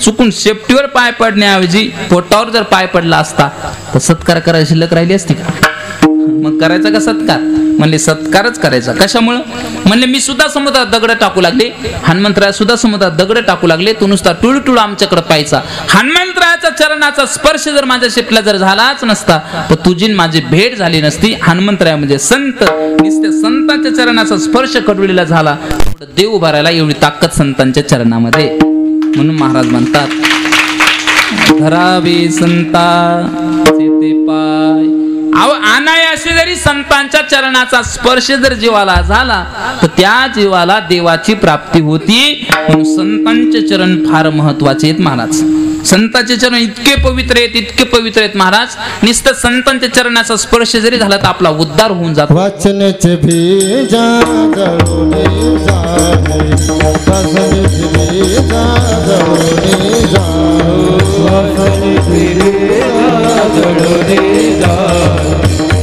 चुकून शेपटीवर पाय पडण्याऐवजी पोटावर जर पाय पडला असता तर सत्कार करायची शिल्लक राहिली असती का? मग करायचा का सत्कार? म्हणले सत्कारच करायचा. कशामुळं? म्हणले मी सुद्धा समुद्रात दगड टाकू लागले, हनुमंतराय सुद्धा समुद्रात दगड टाकू लागले, तू नुसता टुळटुळ आमच्याकडे पाहायचा. हनुमंतरायाचा चरणाचा स्पर्श जर माझ्या शेपटीला जर झालाच नसता तर तुझी माझी भेट झाली नसती. हनुमंतराय म्हणजे संत, नुसत्या संतांच्या चरणाचा स्पर्श कडवळीला झाला, देव उभारायला एवढी ताकद संतांच्या चरणामध्ये. म्हणून महाराज म्हणतात, धरावे संतांचे ते पाय. अनायासे जरी संतांच्या चरणाचा स्पर्श जर जीवाला झाला तर त्या जीवाला देवाची प्राप्ती होती. म्हणून संतांचे चरण फार महत्वाचे आहेत महाराज. संतांचे चरण इतके पवित्र आहेत, इतके पवित्र आहेत महाराज. नुसतं संतांच्या चरणाचा स्पर्श जरी झाला तर आपला उद्धार होऊन जातो. वाचनेचे बीजा जळूने जाणे, वाचनेचे बीजा जळूने जाणे, वाचनेचे बीजा जळूने जाणे,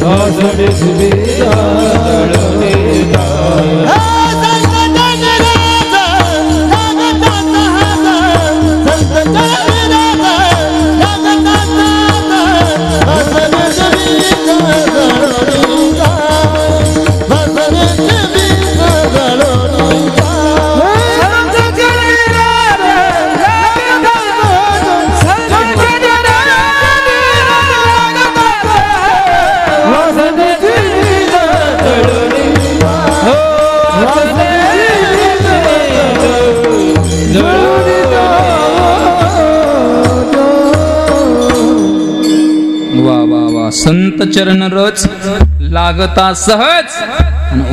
वाचनेचे बीजा जळूने जाणे. संत चरण रच लागता सहज,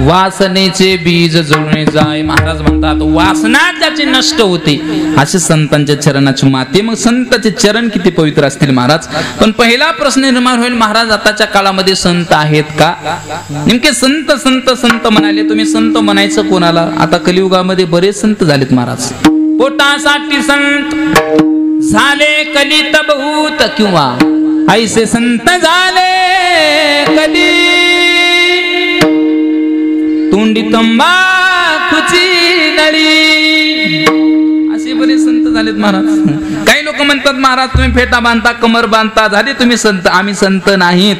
वासनेचे बीज जळून जाय. महाराज म्हणतात वासना त्याची नष्ट होते, असे संतांच्या चरणाची माती. मग संतांचे चरण किती पवित्र असतील महाराज. पण पहिला प्रश्न निर्माण होईल, महाराज आताच्या काळामध्ये संत आहेत का? नेमके संत संत संत म्हणाले तुम्ही, संत म्हणायचं कोणाला? आता कलियुगामध्ये बरेच संत झालेत महाराज. पोटासाठी संत झाले कलित बहुत, किंवा ऐसे संत झाले कधी तोंडी तंबाखूची नळी. असे बरेच संत झालेत महाराज. काही लोक म्हणतात महाराज तुम्ही फेटा बांधता, कमर बांधता, झाले तुम्ही संत. आम्ही संत नाहीत,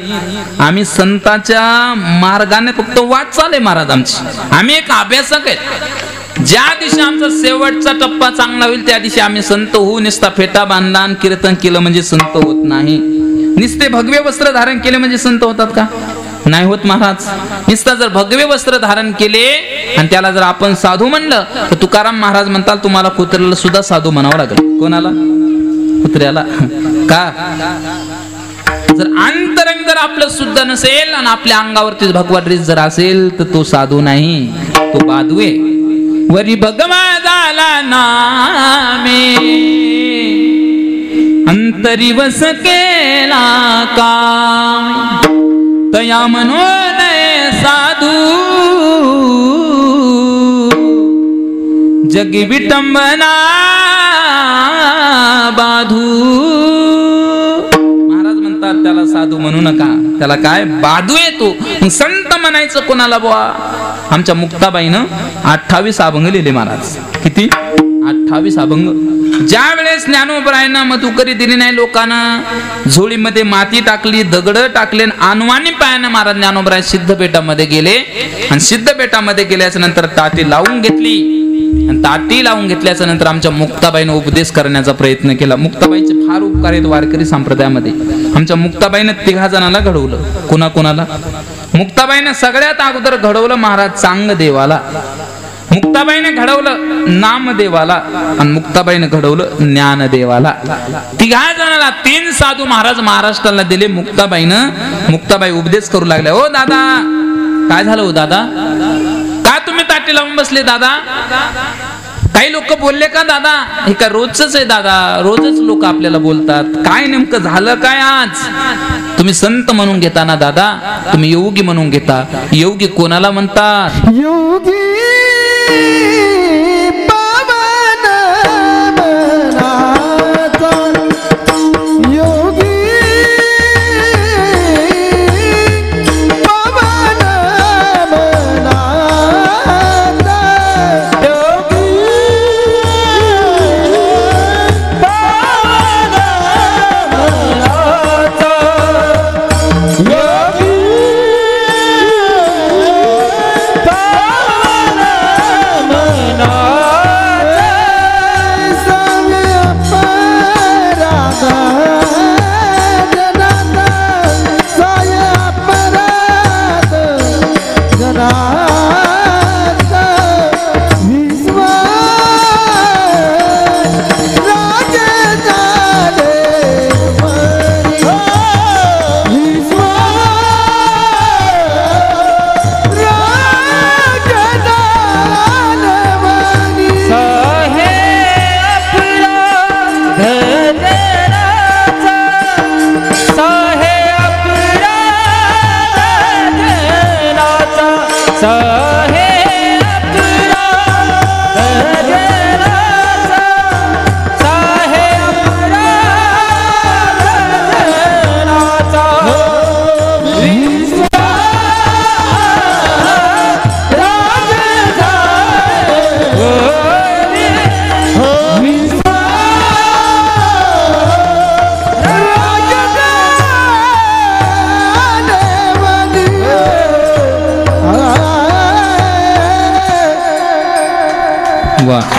आम्ही संतांच्या मार्गाने फक्त वाटचाल आहे महाराज आमची. आम्ही एक अभ्यासक आहेत. ज्या दिवशी आमचा शेवटचा टप्पा चांगला होईल त्या दिवशी आम्ही संत होऊ. नुसता फेटा बांधला आणि कीर्तन केलं म्हणजे संत होत नाही. नुसते भगवे वस्त्र धारण केले म्हणजे संत होतात का? नाही होत महाराज. नुसता जर भगवे वस्त्र धारण केले आणि त्याला जर आपण साधू म्हणलं तर तुकाराम महाराज म्हणतात तुम्हाला कुत्र्याला सुद्धा साधू म्हणावं लागेल. कोणाला? कुत्र्याला. का? जर अंतरंग जर आपलं शुद्ध नसेल आणि आपल्या अंगावरती भगवा ड्रेस जर असेल तर तो साधू नाही, तो बाधू आहे. वरी भगवा झाला नामे अंतरी वस केला काम, तया म्हणून साधू जगी विटंबना बाधू. महाराज म्हणतात त्याला साधू म्हणू नका, त्याला काय बाधू येतो. संत म्हणायचं कोणाला बुवा? आमच्या मुक्ताबाईनं 28 अभंग लिहिले महाराज. किती? 28 अभंग. ज्या वेळेस ज्ञानोबरायांना मधुकरी दिली नाही, लोकांना झोळीमध्ये माती टाकली, दगड टाकले, अनवाणी पायानं महाराज ज्ञानोबराय सिद्धपेठामध्ये गेले. आणि सिद्धपेठामध्ये गेल्याच्या नंतर ताटी लावून घेतली. आणि ताटी लावून घेतल्याच्या नंतर आमच्या मुक्ताबाईनं उपदेश करण्याचा प्रयत्न केला. मुक्ताबाईचे फार उपकार आहेत वारकरी संप्रदायामध्ये. आमच्या मुक्ताबाईनं 3 जणांना घडवलं. कोणाला? मुक्ताबाईनं सगळ्यात अगोदर घडवलं महाराज चांगदेवाला, मुक्ताबाईने घडवलं नामदेवाला, आणि मुक्ताबाईने घडवलं ज्ञानदेवाला. 3 जणांना 3 साधू महाराज महाराष्ट्राला दिले. मुक्ताबाई उपदेश करू लागल्या. ओ दादा, काय झालं हो दादा? का तुम्ही ताटी लावून बसले दादा? काही लोक बोलले का दादा? हे का रोजच आहे दादा? रोजच लोक आपल्याला बोलतात. काय नेमकं झालं काय आज? तुम्ही संत म्हणून घेता ना दादा, तुम्ही योगी म्हणून घेता. योगी कोणाला म्हणतात? योगी पवन मनाचा, योगी पवन मनाचा, योगी पवन मनाचा, योगी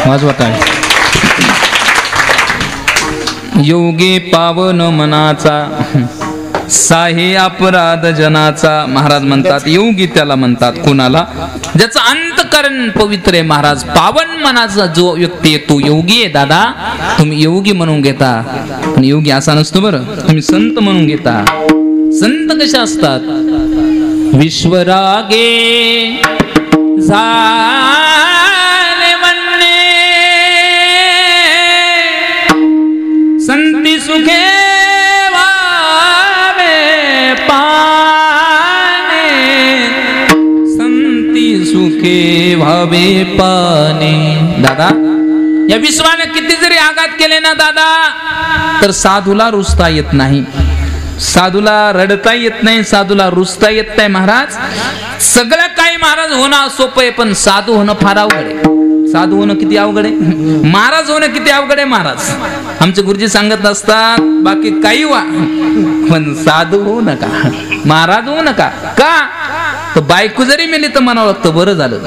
वाजवा काय. योगी पावन मनाचा, साहे अपराध जनाचा. महाराज म्हणतात योगी त्याला म्हणतात. कुणाला? ज्याचं अंतकरण पवित्र आहे महाराज. पावन मनाचा जो व्यक्ती आहे तो योगी आहे दादा. तुम्ही योगी म्हणून घेता, पण योगी असा नसतो बरं. तुम्ही संत म्हणून घेता. संत कसे असतात? विश्वरागे झाले म्हणणे, संती सुखे व्हावे पाने, संती सुखे व्हावे पाने. दादा, या विश्वाने किती जरी आघात केले ना दादा, तर साधूला रुसता येत नाही, साधूला रडता येत नाही, साधूला रुसता येत नाही. महाराज सगळं काही महाराज होणं सोपं आहे, पण साधू होणं फार अवघड आहे. साधू होणं किती अवघड आहे, महाराज होणं किती अवघड आहे. महाराज आमचे गुरुजी सांगत असतात बाकी काही व्हा, पण साधू होऊ नका, महाराज होऊ नका. का? तर बायको जरी मेली तर म्हणावं लागतं बरं झालं.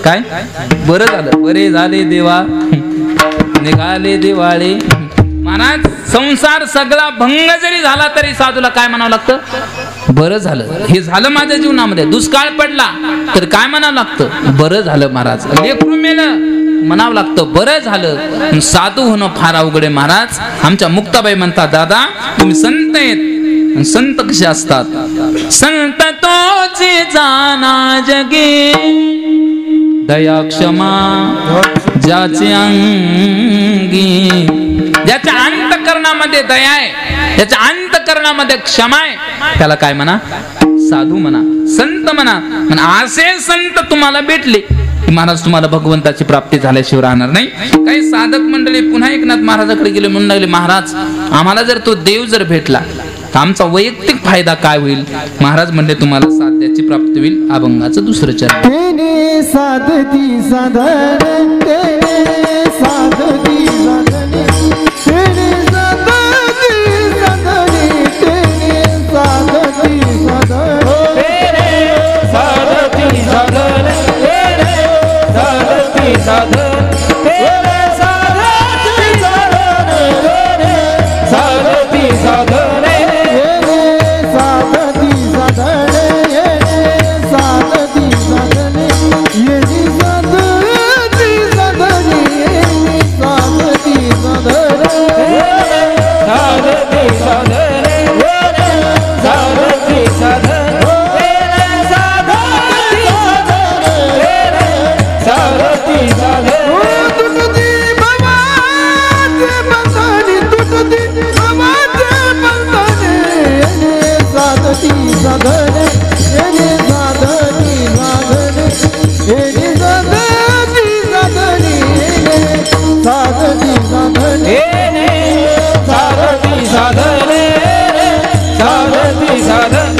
काय बरं झालं? बरे झाले देवा निघाले दिवाळे. महाराज संसार सगळा भंग जरी झाला तरी साधूला काय म्हणावं लागतं? बरं झालं, हे झालं माझ्या जीवनामध्ये. दुष्काळ पडला तर काय म्हणावं लागतं? बरं झालं. महाराज लेकरू मेलं म्हणावं लागतं बरं झालं. साधू होणं फार अवघड आहे. महाराज आमच्या मुक्ताबाई म्हणतात दादा तुम्ही संत आहेत. संत कसे असतात? संत तोचे जाना जगे, दया क्षमा ज्याचे अंगी. ज्याच्या अंतकरणामध्ये दया आहे, ज्याच्या अंतकरणामध्ये क्षमा आहे, त्याला काय म्हणा? साधू म्हणा, संत म्हणा. असे संत तुम्हाला भेटले की महाराज तुम्हाला भगवंताची प्राप्ती झाल्याशिवाय राहणार नाही. काही साधक मंडळी पुन्हा एकनाथ महाराजाकडे गेले, म्हणून लागले महाराज आम्हाला जर तो देव जर भेटला तर आमचा वैयक्तिक फायदा काय होईल. महाराज म्हणले तुम्हाला साध्याची प्राप्ती होईल. अभंगाचं दुसरं चरण. तेने साधती साधन तेने साधती साधने तेने साधती साधने तेने साधती साधन साधती साधन साधती साधन साधती साधन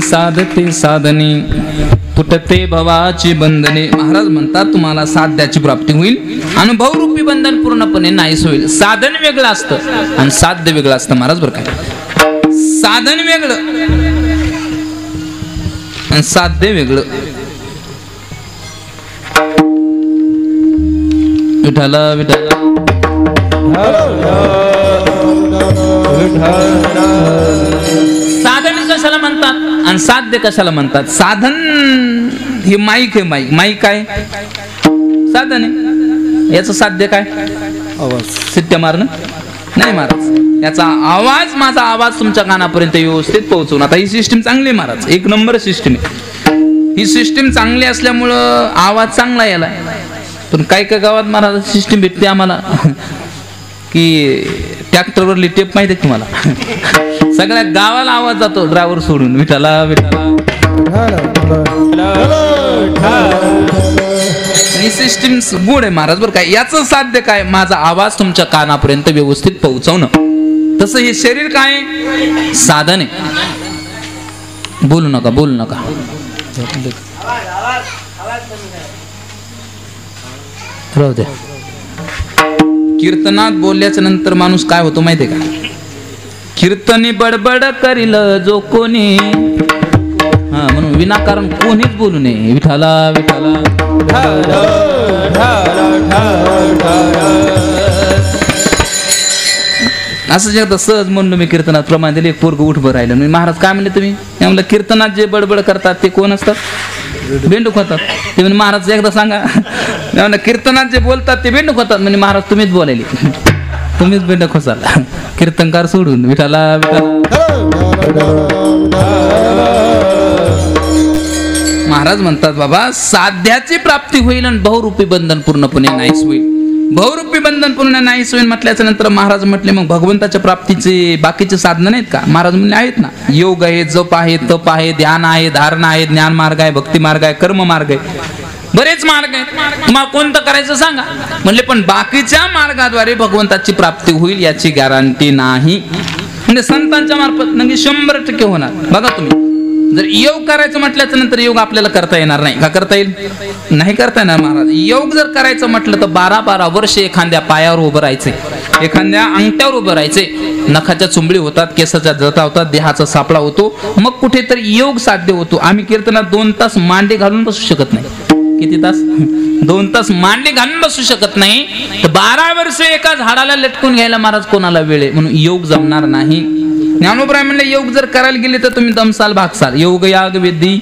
साधते साधने तुटते भवाची बंधने. महाराज म्हणतात तुम्हाला साध्याची प्राप्ती होईल. अनुभवरूपी बंधन पूर्णपणे नाहीस होईल. साधन वेगळं असतं आणि साध्य वेगळं असतं महाराज बरं काय. साधन वेगळं आणि साध्य वेगळं. विठाला विठाला साधन कशाला म्हणतात आणि साध्य कशाला म्हणतात. साधन हे माईक आहे. माईक माईक काय साधन आहे. याचं साध्य काय सिद्ध मारणं नाही महाराज. याचा आवाज माझा आवाज तुमच्या कानापर्यंत व्यवस्थित पोहोचवून. आता ही सिस्टीम चांगली आहे महाराज. एक नंबर सिस्टीम आहे ही. सिस्टीम चांगली असल्यामुळं आवाज चांगला यायला. पण काय काय गावात महाराज सिस्टीम भेटते आम्हाला की ट्रॅक्टरवरली टेप माहिती आहे तुम्हाला. सगळ्या गावाला आवाज जातो ड्रायव्हर सोडून. विठाला विठाला. ही सिस्टीम गुड आहे महाराज बरं काय. याचं साध्य काय माझा आवाज तुमच्या कानापर्यंत व्यवस्थित पोहोचवणं. तसं हे शरीर काय साधन आहे. बोलू नका बोलू नका. राहू द्या. कीर्तनात बोलल्याच्या नंतर माणूस काय होतो माहितीये का. कीर्तनी बडबड करील जो कोणी म्हणून विनाकारण कोणीच बोलू नये. विठाला विठाला. असं एकदा सहज म्हणलो मी कीर्तनात प्रमाण दिले. एक पोरग उठभर राहिलं. मी महाराज काय म्हणले तुम्ही. म्हणलं कीर्तनात जे बडबड करतात ते कोण असतात. बेंडूक होतात. ते म्हणजे महाराज एकदा सांगा. म्हणलं कीर्तनात जे बोलतात ते बेंडूक होतात. म्हणजे महाराज तुम्हीच बोलायले. तुम्हीच बेंडूक होसाल. कीर्तनकार सोडून. विठाला महाराज म्हणतात बाबा साध्याची प्राप्ती होईल आणि बहुरूपी बंधन पूर्णपणे नाहीस होईल. बहुरूपी बंधन पूर्ण नाहीस होईल म्हटल्याच्या नंतर महाराज म्हटले मग भगवंताच्या प्राप्तीचे बाकीचे साधन नाहीत का. महाराज म्हणले आहेत ना. योग आहे, जप आहे, तप आहे, ध्यान आहे, धारणा आहे, ज्ञान मार्ग आहे, भक्ती मार्ग आहे, कर्म मार्ग आहे. बरेच मार्ग आहेत. तुम्हाला कोणतं करायचं सांगा. म्हणले पण बाकीच्या मार्गाद्वारे भगवंताची प्राप्ती होईल याची गॅरंटी नाही. म्हणजे संतांच्या मार्फत म्हणजे 100% होणार. बघा तुम्ही जर योग करायचं म्हटल्याच्या नंतर योग आपल्याला करता येणार नाही का? करता येईल? नाही करता येणार महाराज. योग जर करायचं म्हटलं तर 12-12 वर्ष एखाद्या पायावर उभं राहायचे, एखाद्या अंगठ्यावर उभं राहायचे, नखाच्या चुंबडी होतात, केसाच्या जटा होतात, देहाचा सापळा होतो, मग कुठेतरी योग साध्य होतो. आम्ही कीर्तनात 2 तास मांडे घालून बसू शकत नाही. किती तास? 2 तास मांडे घालून बसू शकत नाही. तर 12 वर्ष एका झाडाला लटकून घ्यायला महाराज कोणाला वेळ आहे? म्हणून योग जमणार नाही. ज्ञानोबराय म्हणले योग जर करायला गेले तर तुम्ही दमसाल भागसाल. योग याग विद्धी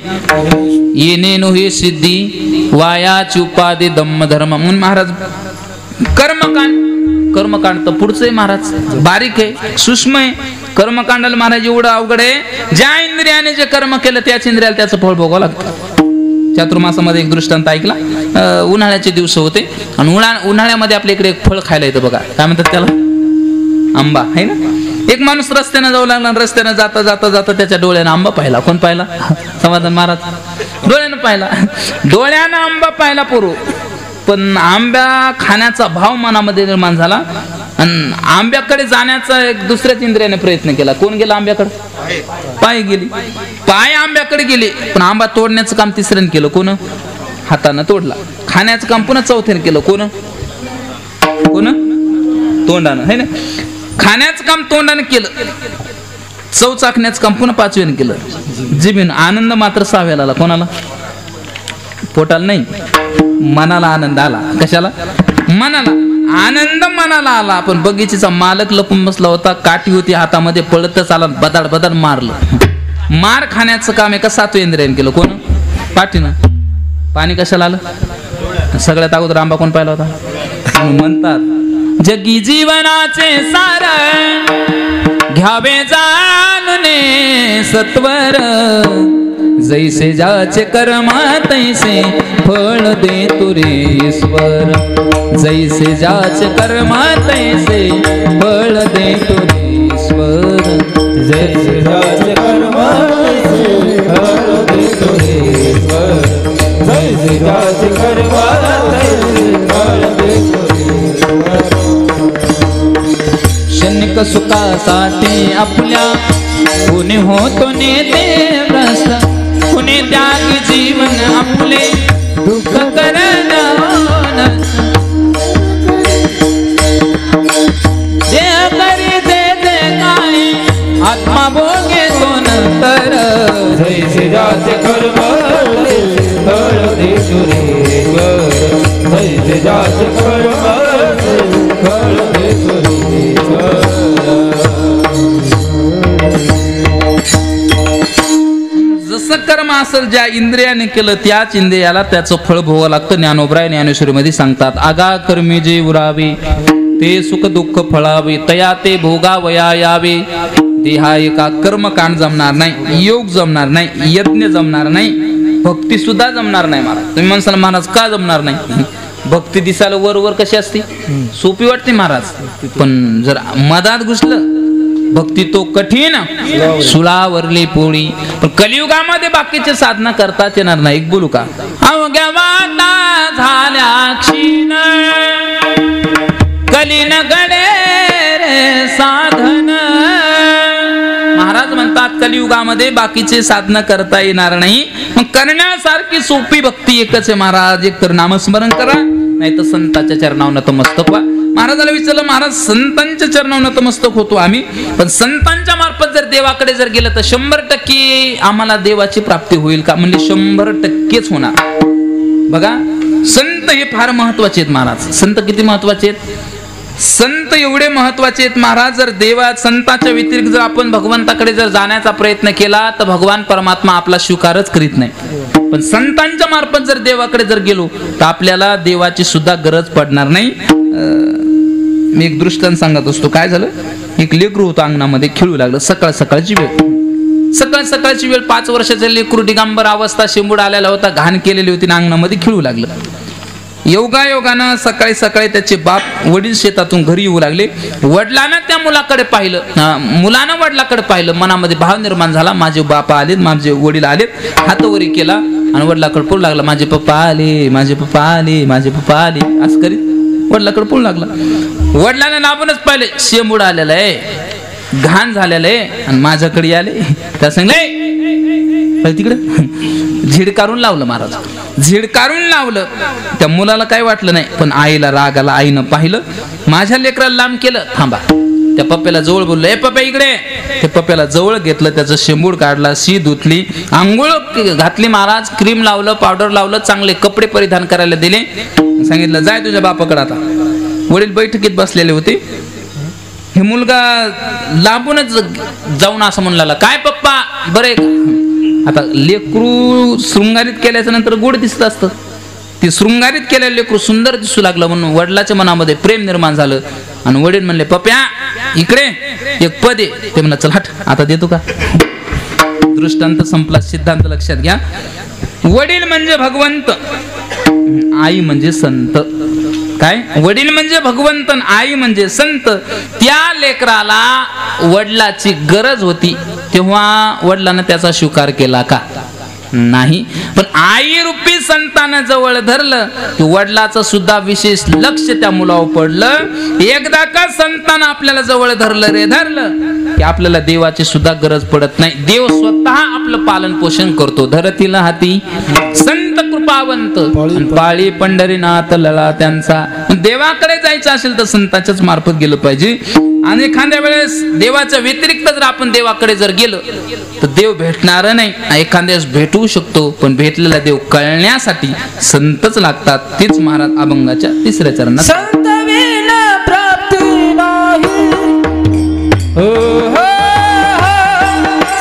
येणे नो हे सिद्धी वायाची उपाधी दम्म धर्म. म्हणून महाराज कर्मकांड तर पुढचं महाराज बारीक आहे, सूक्ष्म आहे. कर्मकांडाला महाराज एवढं अवघड आहे, ज्या इंद्रियाने जे कर्म केलं त्याच इंद्रियाला त्याचं फळ भोगावं लागतं. चातुर्मासामध्ये एक दृष्टांत ऐकला. उन्हाळ्याचे दिवस होते आणि उन्हाळ्यामध्ये आपल्या इकडे एक फळ खायला येतं बघा, काय म्हणतात त्याला? आंबा आहे ना. एक माणूस रस्त्याने जाऊ लागला, रस्त्याने जाता जाता जाता त्याच्या डोळ्यानं आंबा पाहिला. कोण पाहिला? समाधान महाराज. डोळ्यानं पाहिला, डोळ्यानं आंबा पाहिला पुरो. पण आंब्या खाण्याचा भाव मनामध्ये निर्माण झाला आणि आंब्याकडे जाण्याचा एक दुसऱ्याच इंद्रियाने प्रयत्न केला. कोण गेला आंब्याकडे? पाय गेली. पाय आंब्याकडे गेले, पण आंबा तोडण्याचं काम तिसऱ्याने केलं. कोण? हातानं तोडला. खाण्याचं काम पुन्हा चौथ्याने केलं. कोण? तोंडानं, है ना. खाण्याचं काम तोंडाने केलं, चव चाखण्याचं काम पुन्हा 5व्याने केलं. जिभेनं. आनंद मात्र 6व्याला आला. कोणाला? पोटाला नाही, मनाला आनंद आला. कशाला? मनाला आनंद मनाला आला. पण बगीचेचा मालक लपून बसला होता, काठी होती हातामध्ये, पळतच आला, बदाड बदाड मारलं. मार खाण्याचं काम एका 7व्या इंद्रियाने केलं. कोण? पाठीनं. पाणी कशाला आलं? सगळ्यात अगोदर आंबा कोण पाहिला होता? म्हणतात जगी जीवनाचे सार घ्यावे जाणूने सत्वर, जैसे जाचे कर्म तैसे फळ दे तुरे ईश्वर. जैसे जाचे कर्म तैसे फळ दे तुरे ईश्वर. जैसे जाचे कर्म तैसे फळ दे तुरे ईश्वर. जैसे जाचे कर्म तैसे फळ दे तुरे ईश्वर. क्षणिक सुखासाठी आपल्या कुणी होतो नेते भ्रष्ट, कुणी त्यागी जीवन आपले दुःख करण. देह करी दे काय आत्मा भोगे तो नंतर. जैसे जाचे कर्म तैसे फळ दे तुरे ईश्वर. जैसे जाचे कर्म तैसे फळ दे तुरे ईश्वर. जसं कर्म असेल ज्या इंद्रियाने केलं त्याच इंद्रियाला त्याचं फळ भोगावं लागतं. ज्ञानोबराय ज्ञानेश्वरीमध्ये सांगतात, आगा कर्मी जे उरावे ते सुख दुःख फळावे, तया ते भोगावया यावे. देहा एका कर्मकांड जमणार नाही, योग जमणार नाही, यज्ञ जमणार नाही, भक्ती सुद्धा जमणार नाही. महाराज तुम्ही म्हणसाल महाराज का जमणार नाही? भक्ती दिसायला वर वर कशी असते, सोपी वाटते महाराज, पण जर मधात घुसलं भक्ती तो कठीण सुळावरली पोळी. पण कलियुगामध्ये बाकीचे साधना करताच येणार नाही. एक बोलू का? अवघ्या वाटा झाल्या क्षीण कलीन गडे रे साधन. महाराज म्हणतात कलियुगामध्ये बाकीचे साधना करता येणार नाही. मग करण्यासारखी सोपी भक्ती एकच आहे महाराज. एक तर नामस्मरण करा, नाही तर संतांच्या चरणावर नतमस्तक व्हा. महाराजाला विचारलं, महाराज संतांच्या चरणावर नतमस्तक होतो आम्ही, पण संतांच्या मार्फत जर देवाकडे जर गेलं तर 100% आम्हाला देवाची प्राप्ती होईल का? म्हणजे 100%च होणार. बघा संत हे फार महत्वाचे आहेत महाराज. संत किती महत्वाचे आहेत? संत एवढे महत्वाचे आहेत महाराज. जर देवा संतांच्या व्यतिरिक्त जर आपण भगवंताकडे जर जाण्याचा प्रयत्न केला तर भगवान परमात्मा आपला स्वीकारच करीत नाही. पण संतांच्या मार्फत जर देवाकडे जर गेलो तर आपल्याला देवाची सुद्धा गरज पडणार नाही. मी एक दृष्टांत सांगत असतो. काय झालं, एक लेकरू होतं अंगणामध्ये, खेळू लागलं. सकाळची वेळ 5 वर्षाचं लेकरू, दिगंबर अवस्था, शिंबूड आलेला होता, घाण केलेली होती, अंगणामध्ये खेळू लागलं. योगायोगानं सकाळी त्याचे बाप वडील शेतातून घरी येऊ लागले. वडिलांना त्या मुलाकडे पाहिलं, मुलानं वडिलाकडे पाहिलं, मनामध्ये भाव निर्माण झाला, माझे बापा आलेत, माझे वडील आलेत. हातवरी केला आणि वडिलाकडे पळू लागला, माझे पप्पा आले, माझे पप्पा आले, माझे पप्पा आले, असं करीत वडिलाकडे पळू लागला. वडिलांना नाबूनच पाहिले, शेंबूड आलेलं आहे, घाण झालेलं आहे आणि माझ्याकडे आले. त्या सांगले तिकडे झिडकारून लावलं महाराज, झिडकारून लावलं. त्या मुलाला काय वाटलं नाही, पण आईला राग आला. आईनं पाहिलं, माझ्या लेकराला लांब केलं, थांबा. त्या पप्प्याला जवळ बोललो, ए पप्प्या इकडे. ते पप्प्याला जवळ घेतलं, त्याचं शेंबूड काढला, शी धुतली, आंघोळ घातली महाराज, क्रीम लावलं, पावडर लावलं, चांगले कपडे परिधान करायला दिले. सांगितलं जाय तुझ्या बापाकडे. आता वडील बैठकीत बसलेले होते. हे मुलगा लांबूनच जाऊन असं म्हणला, काय पप्पा बरे. आता लेकरू शृंगारित केल्याच्या नंतर गोड दिसत असतं. ते शृंगारित केलेलं लेकरू सुंदर दिसू लागलं म्हणून वडिलाच्या मनामध्ये प्रेम निर्माण झालं. आणि वडील म्हणले, पप्प्या इकडे एक पद आहे. ते म्हणलं, चल हट, आता देतो का. दृष्टांत संपला, सिद्धांत लक्षात घ्या. वडील म्हणजे भगवंत, आई म्हणजे संत. काय, वडील म्हणजे भगवंत, आई म्हणजे संत. त्या लेकराला वडिलाची गरज होती, तेव्हा वडिलांना त्याचा स्वीकार केला का, नाही. पण आई रूपी संतानं जवळ धरलं की वडिलाचं सुद्धा विशेष लक्ष त्या मुलावर पडलं. एकदा का संतानं आपल्याला जवळ धरलं रे, धरलं की आपल्याला देवाची सुद्धा गरज पडत नाही. देव स्वतः आपलं पालन पोषण करतो. धरतीला हाती संत कृपावंत, पाळी पंढरीनाथ लळा त्यांचा. देवाकडे जायचं असेल तर संताच्याच मार्फत गेलं पाहिजे. आणि एखाद्या वेळेस देवाच्या व्यतिरिक्त जर आपण देवाकडे जर गेलो तर देव भेटणार नाही. एखाद्या वेळेस भेटू शकतो, पण भेटलेला देव कळण्यासाठी संतच लागतात. तीच महाराज अभंगाच्या 3ऱ्या चरणात, संत विना प्राप्ती नाही. हो हो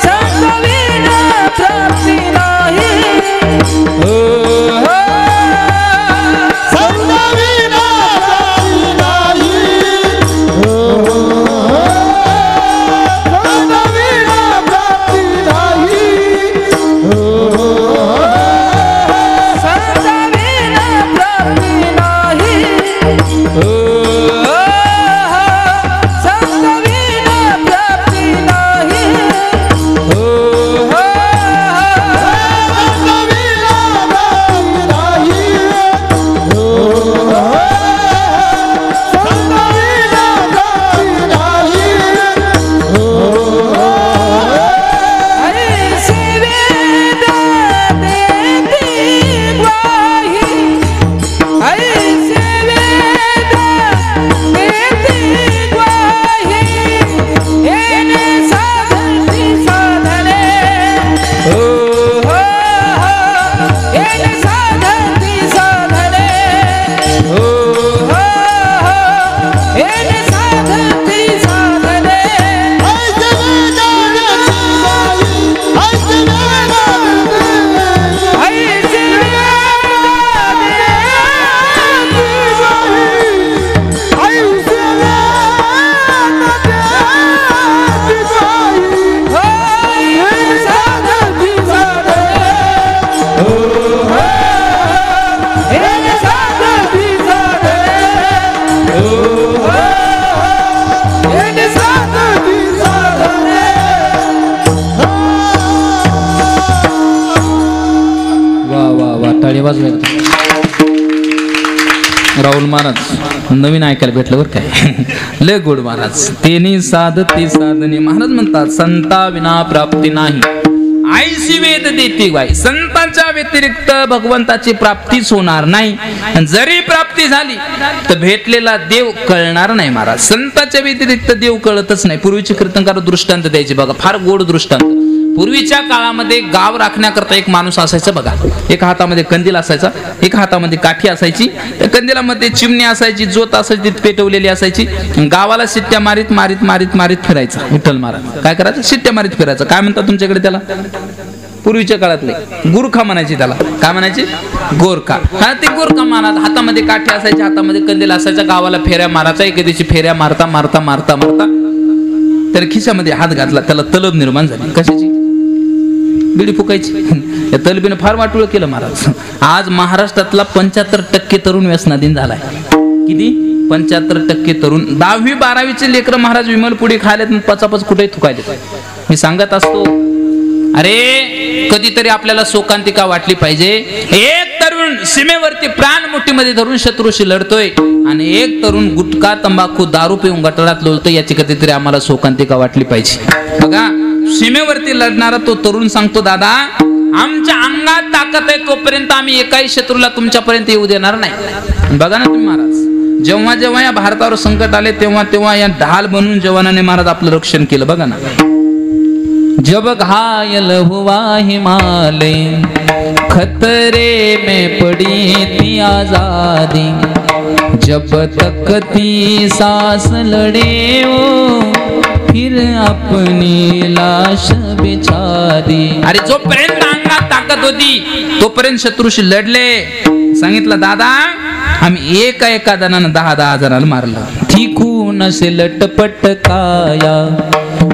संत विना प्राप्ती नाही. हो हो संत विना प्राप्ती नाही. संत विना प्राप्ती नाही. संत विना प्राप्ती नाही. राहुल महाराज नवीन ऐकायला भेटलं बरं काय. लय गोड महाराज. तेनी साध ती साधनी. महाराज म्हणतात संता विना प्राप्ती नाही. आईशी वेद देती बाई. संतांच्या व्यतिरिक्त भगवंताची प्राप्तीच होणार नाही. जरी प्राप्ती झाली तर भेटलेला देव कळणार नाही महाराज. संतांच्या व्यतिरिक्त देव कळतच नाही. पूर्वीचे कीर्तनकार दृष्टांत द्यायचे बघा, फार गोड दृष्टांत. पूर्वीच्या काळामध्ये गाव राखण्याकरता एक माणूस असायचा बघा. एका हातामध्ये कंदील असायचा, एका हातामध्ये काठी असायची. त्या कंदिलामध्ये चिमणी असायची, ज्योत असायची पेटवलेली असायची. गावाला शिट्ट्या मारीत मारीत मारीत मारीत फिरायचा विठ्ठल महाराज. काय करायचं, शिट्ट्या मारीत फिरायचं. काय म्हणतात तुमच्याकडे त्याला? पूर्वीच्या काळातले गुरखा म्हणायचे त्याला. काय म्हणायचे? गोरखा. हा ते गोरखा महाराज. हातामध्ये काठी असायची, हातामध्ये कंदील असायचा. गावाला फेऱ्या मारायचा. एके दिवशी फेऱ्या मारता मारता मारता मारता तर खिशामध्ये हात घातला. त्याला तलब निर्माण झाली. कशाची? बिडी फुकायची. या तलबीनं फार वाटोळ केलं महाराज. आज महाराष्ट्रातला 75% तरुण व्यसनाधीन झालाय. किती? 75% तरुण. 10वी 12वीचे लेकर महाराज विमल पुढे खायलेत, पचापच कुठे थुकायले. मी सांगत असतो, अरे कधीतरी आपल्याला शोकांतिका वाटली पाहिजे. एक तरुण सीमेवरती प्राण मुठीमध्ये धरून शत्रूशी लढतोय आणि एक तरुण गुटखा तंबाखू दारू पिऊन गटारात लोळतोय. याची कधीतरी आम्हाला शोकांतिका वाटली पाहिजे. बघा सीमेवरती लढणारा तो तरुण सांगतो, दादा आमच्या अंगात ताकद आहे तोपर्यंत आम्ही एकाही शत्रूला तुमच्यापर्यंत येऊ देणार नाही. बघा ना तुम्ही महाराज, जेव्हा जेव्हा या भारतावर संकट आले तेव्हा तेव्हा या ढाल बनून जवानाने महाराज आपलं रक्षण केलं. बघा ना, जब घायल हुआ हिमालय खतरे में पड़ी थी आजादी, जब तक थी सांस लड़े वो फिर अपनी लाश बिछारी. अरे जोपर्यंत अंगात ताकद होती तोपर्यंत शत्रूशी लढले. सांगितलं, दादा आम्ही एका जणांना 10 जणांना मारलं. थी खून से लटपट काया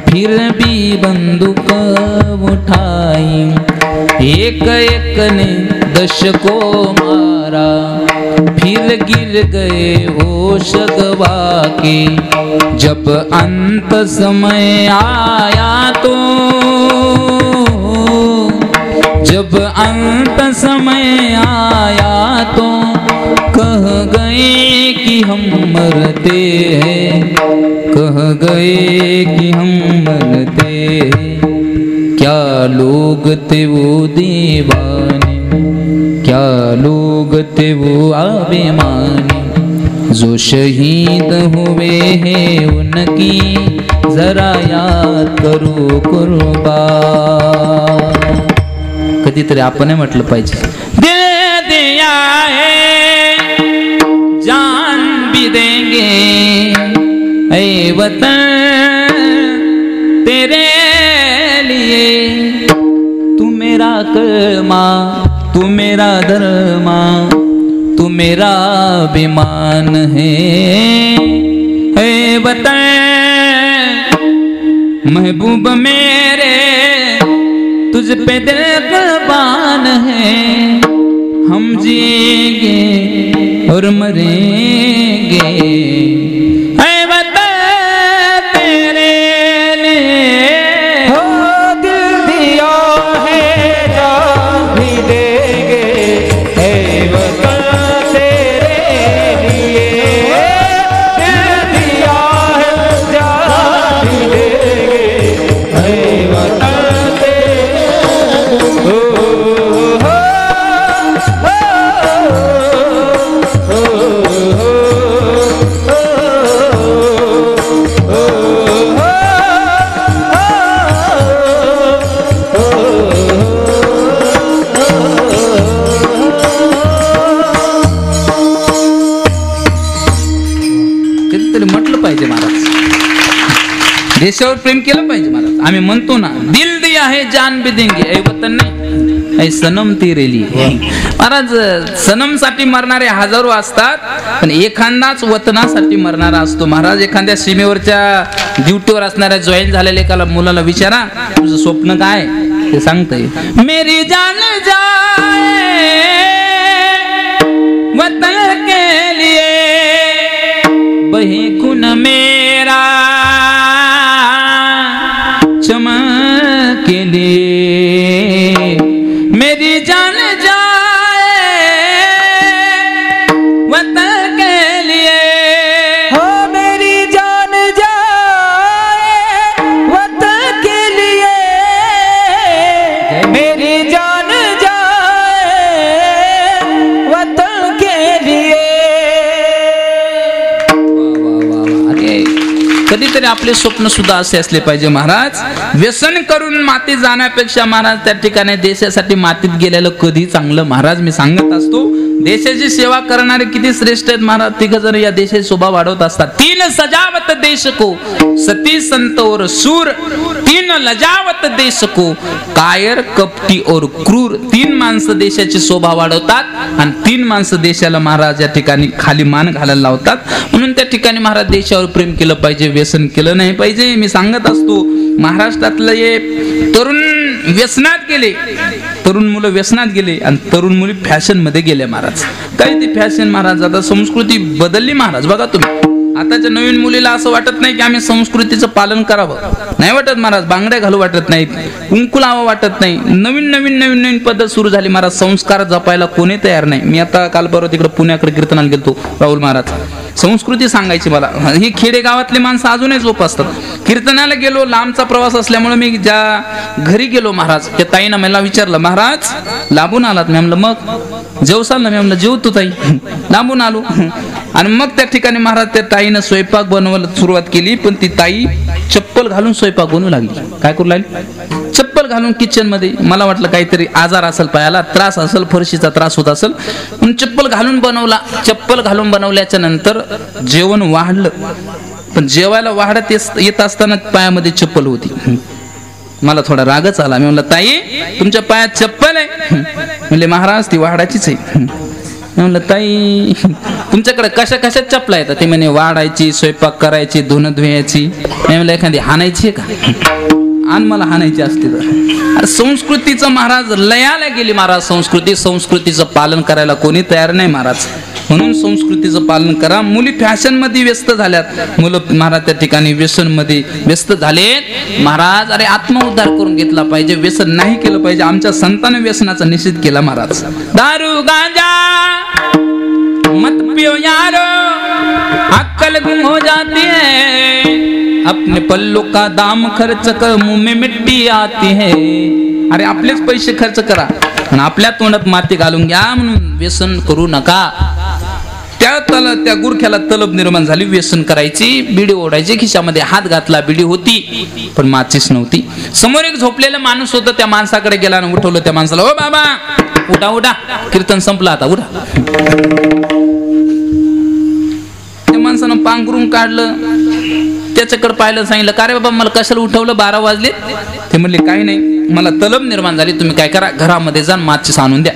फिर भी बंदूक उठाई, एक ने 10 को मारा फिर गिर गए होश गवा के. जब अंत समय आया तो, जब अंत समय आया तो कह गए कि हम मरते हैं, कह गए कि हम मरते हैं. क्या लोग थे वो दीवाने, क्या लोग थे वो अभिमानी, जो शहीद हुए हैं उनकी जरा याद करो कुर्बान. कधीतरी आपण म्हटलं पाहिजे, दे दिया है जान भी देंगे ऐ वतन तेरे लिए, तू मेरा कर्मा तू मेरा धर्मा तू मेरा अभिमान है. ऐ वतन महबूब मेरे तुझ पे दिल कुर्बान है. हम जिएंगे और मरेंगे ऐ वतन तेरे लिए. हो दिल दिया है जान भी देंगे ऐ वतन तेरे लिए. दिल दिया है जान भी देंगे ऐ वतन तेरे. कधीतरी म्हटलं पाहिजे महाराज, देशावर प्रेम केलं पाहिजे महाराज. आम्ही म्हणतो ना, दिल दिया है जान भी देंगे ऐ वतन नाही ऐ सनम तेरे लिए. महाराज सनम साठी मरणारे हजारो असतात, पण एखादाच वतनासाठी मरणारा असतो. महाराज एखाद्या सीमेवरच्या ड्युटीवर असणाऱ्या जॉईन झालेल्या एका मुलाला विचारा, तुझं स्वप्न काय ते सांगतंय, मेरी जान जाए वतन के लिए बहे खून मेरा चमन के लिए. मेरी जान जाए वतन के लिए. हो मेरी जान जाए वतन के लिए. मेरी जान जाए वतन के लिए. अरे कधीतरी आपले स्वप्न सुद्धा असे असले पाहिजे महाराज. व्यसन करून मातीत जाण्यापेक्षा महाराज त्या ठिकाणी देशासाठी मातीत गेलेलं कधी चांगलं. महाराज मी सांगत असतो, देशाची सेवा करणारे किती श्रेष्ठ आहेत महाराज. 3 जण या देशाची शोभा वाढवत असतात. 3 सजावत देश को सती संत और सूर, 3 लजावत देश को कायर कपटी और क्रूर. 3 माणसं देशाची शोभा वाढवतात आणि 3 माणसं देशाला महाराज या ठिकाणी खाली मान घालायला लावतात. म्हणून त्या ठिकाणी महाराज देशावर प्रेम केलं पाहिजे, व्यसन केलं नाही पाहिजे. मी सांगत असतो, महाराष्ट्रातले तरुण व्यसनात गेले, तरुण मुलं व्यसनात गेले आणि तरुण मुली फॅशन मध्ये गेले महाराज. काय ती फॅशन महाराज, आता संस्कृती बदलली महाराज. बघा तुम्ही आताच्या नवीन मुलीला असं वाटत नाही की आम्ही संस्कृतीचं पालन करावं, नाही वाटत महाराज. बांगड्या घालू वाटत नाहीत, कुंकू लावा वाटत नाही. नवीन नवीन नवीन नवीन पद्धत सुरू झाली महाराज. संस्कार जपायला कोणी तयार नाही. मी आता काल परवा तिकडे पुण्याकडे कीर्तनाला गेलतो, राहुल महाराज संस्कृती सांगायची मला. ही खेडेगावातली माणसं अजूनही जोपासतात. कीर्तनाला गेलो, लांबचा प्रवास असल्यामुळे मी ज्या घरी गेलो महाराज, त्या ताईनं मला विचारलं, महाराज लांबून आलात? मी म्हणलं मग जेवसाल ना? मी म्हणलं जेवतो ताई, लांबून आलो. आणि मग त्या ठिकाणी महाराज त्या ताईनं स्वयंपाक बनवायला सुरुवात केली. पण ती ताई चप्पल घालून स्वयंपाक बनवू लागली. काय करू लागली? चप्पल घालून किचन मध्ये. मला वाटलं काहीतरी आजार असेल, पायाला त्रास असेल, फरशीचा त्रास होत असेल, पण चप्पल घालून बनवला. चप्पल घालून बनवल्याच्या नंतर जेवण वाढलं, पण जेवायला वाढत येत असताना पायामध्ये चप्पल होती. मला थोडा रागच आला. मी म्हणलं ताई तुमच्या पायात चप्पल आहे? म्हणले महाराज ती वाढाचीच आहे. म्हणलं ताई तुमच्याकडे कशा कशा चपला येतात? ते म्हणे वाढायची, स्वयंपाक करायची, धुणं धुवायची. मी म्हणलं एखादी हाणायची आहे का? आणि मला हाणायची असते तर. संस्कृतीचं महाराज लयाला गेली महाराज. संस्कृतीचं पालन करायला कोणी तयार नाही महाराज. म्हणून संस्कृतीचं पालन करा. मुली फॅशन मध्ये व्यस्त झाल्यात, मुलं महाराज त्या ठिकाणी व्यसन मध्ये व्यस्त झालेत महाराज. अरे आत्मउद्धार करून घेतला पाहिजे, व्यसन नाही केलं पाहिजे. आमच्या संतांनी व्यसनाचा निषेध केला महाराज. दारू गांजा मत पियो यारो, अक्कल गुम हो जाती है, अपने पल्लों का दाम खर्च कर मुंह में मिट्टी आती है. अरे आपलेच पैसे खर्च करा आणि आपल्या तोंडात माती घालून घ्या, म्हणून व्यसन करू नका. त्या गुरख्याला तलब निर्माण झाली व्यसन करायची. बिडी ओढायची, खिशामध्ये हात घातला, बिडी होती पण माचीस नव्हती. समोर एक झोपलेला माणूस होता, त्या माणसाकडे गेला आणि उठवलं त्या माणसाला. ओ बाबा उठा उठा, कीर्तन संपलं आता, उठा. त्या माणसानं पांघरून काढलं, त्याच्याकडे पाहिलं, सांगितलं का रे बाबा मला कशाला उठवलं, 12 वाजले? ते म्हणले काही नाही, मला तलब निर्माण झाली, तुम्ही काय करा घरामध्ये जाऊन माचीस आणून द्या.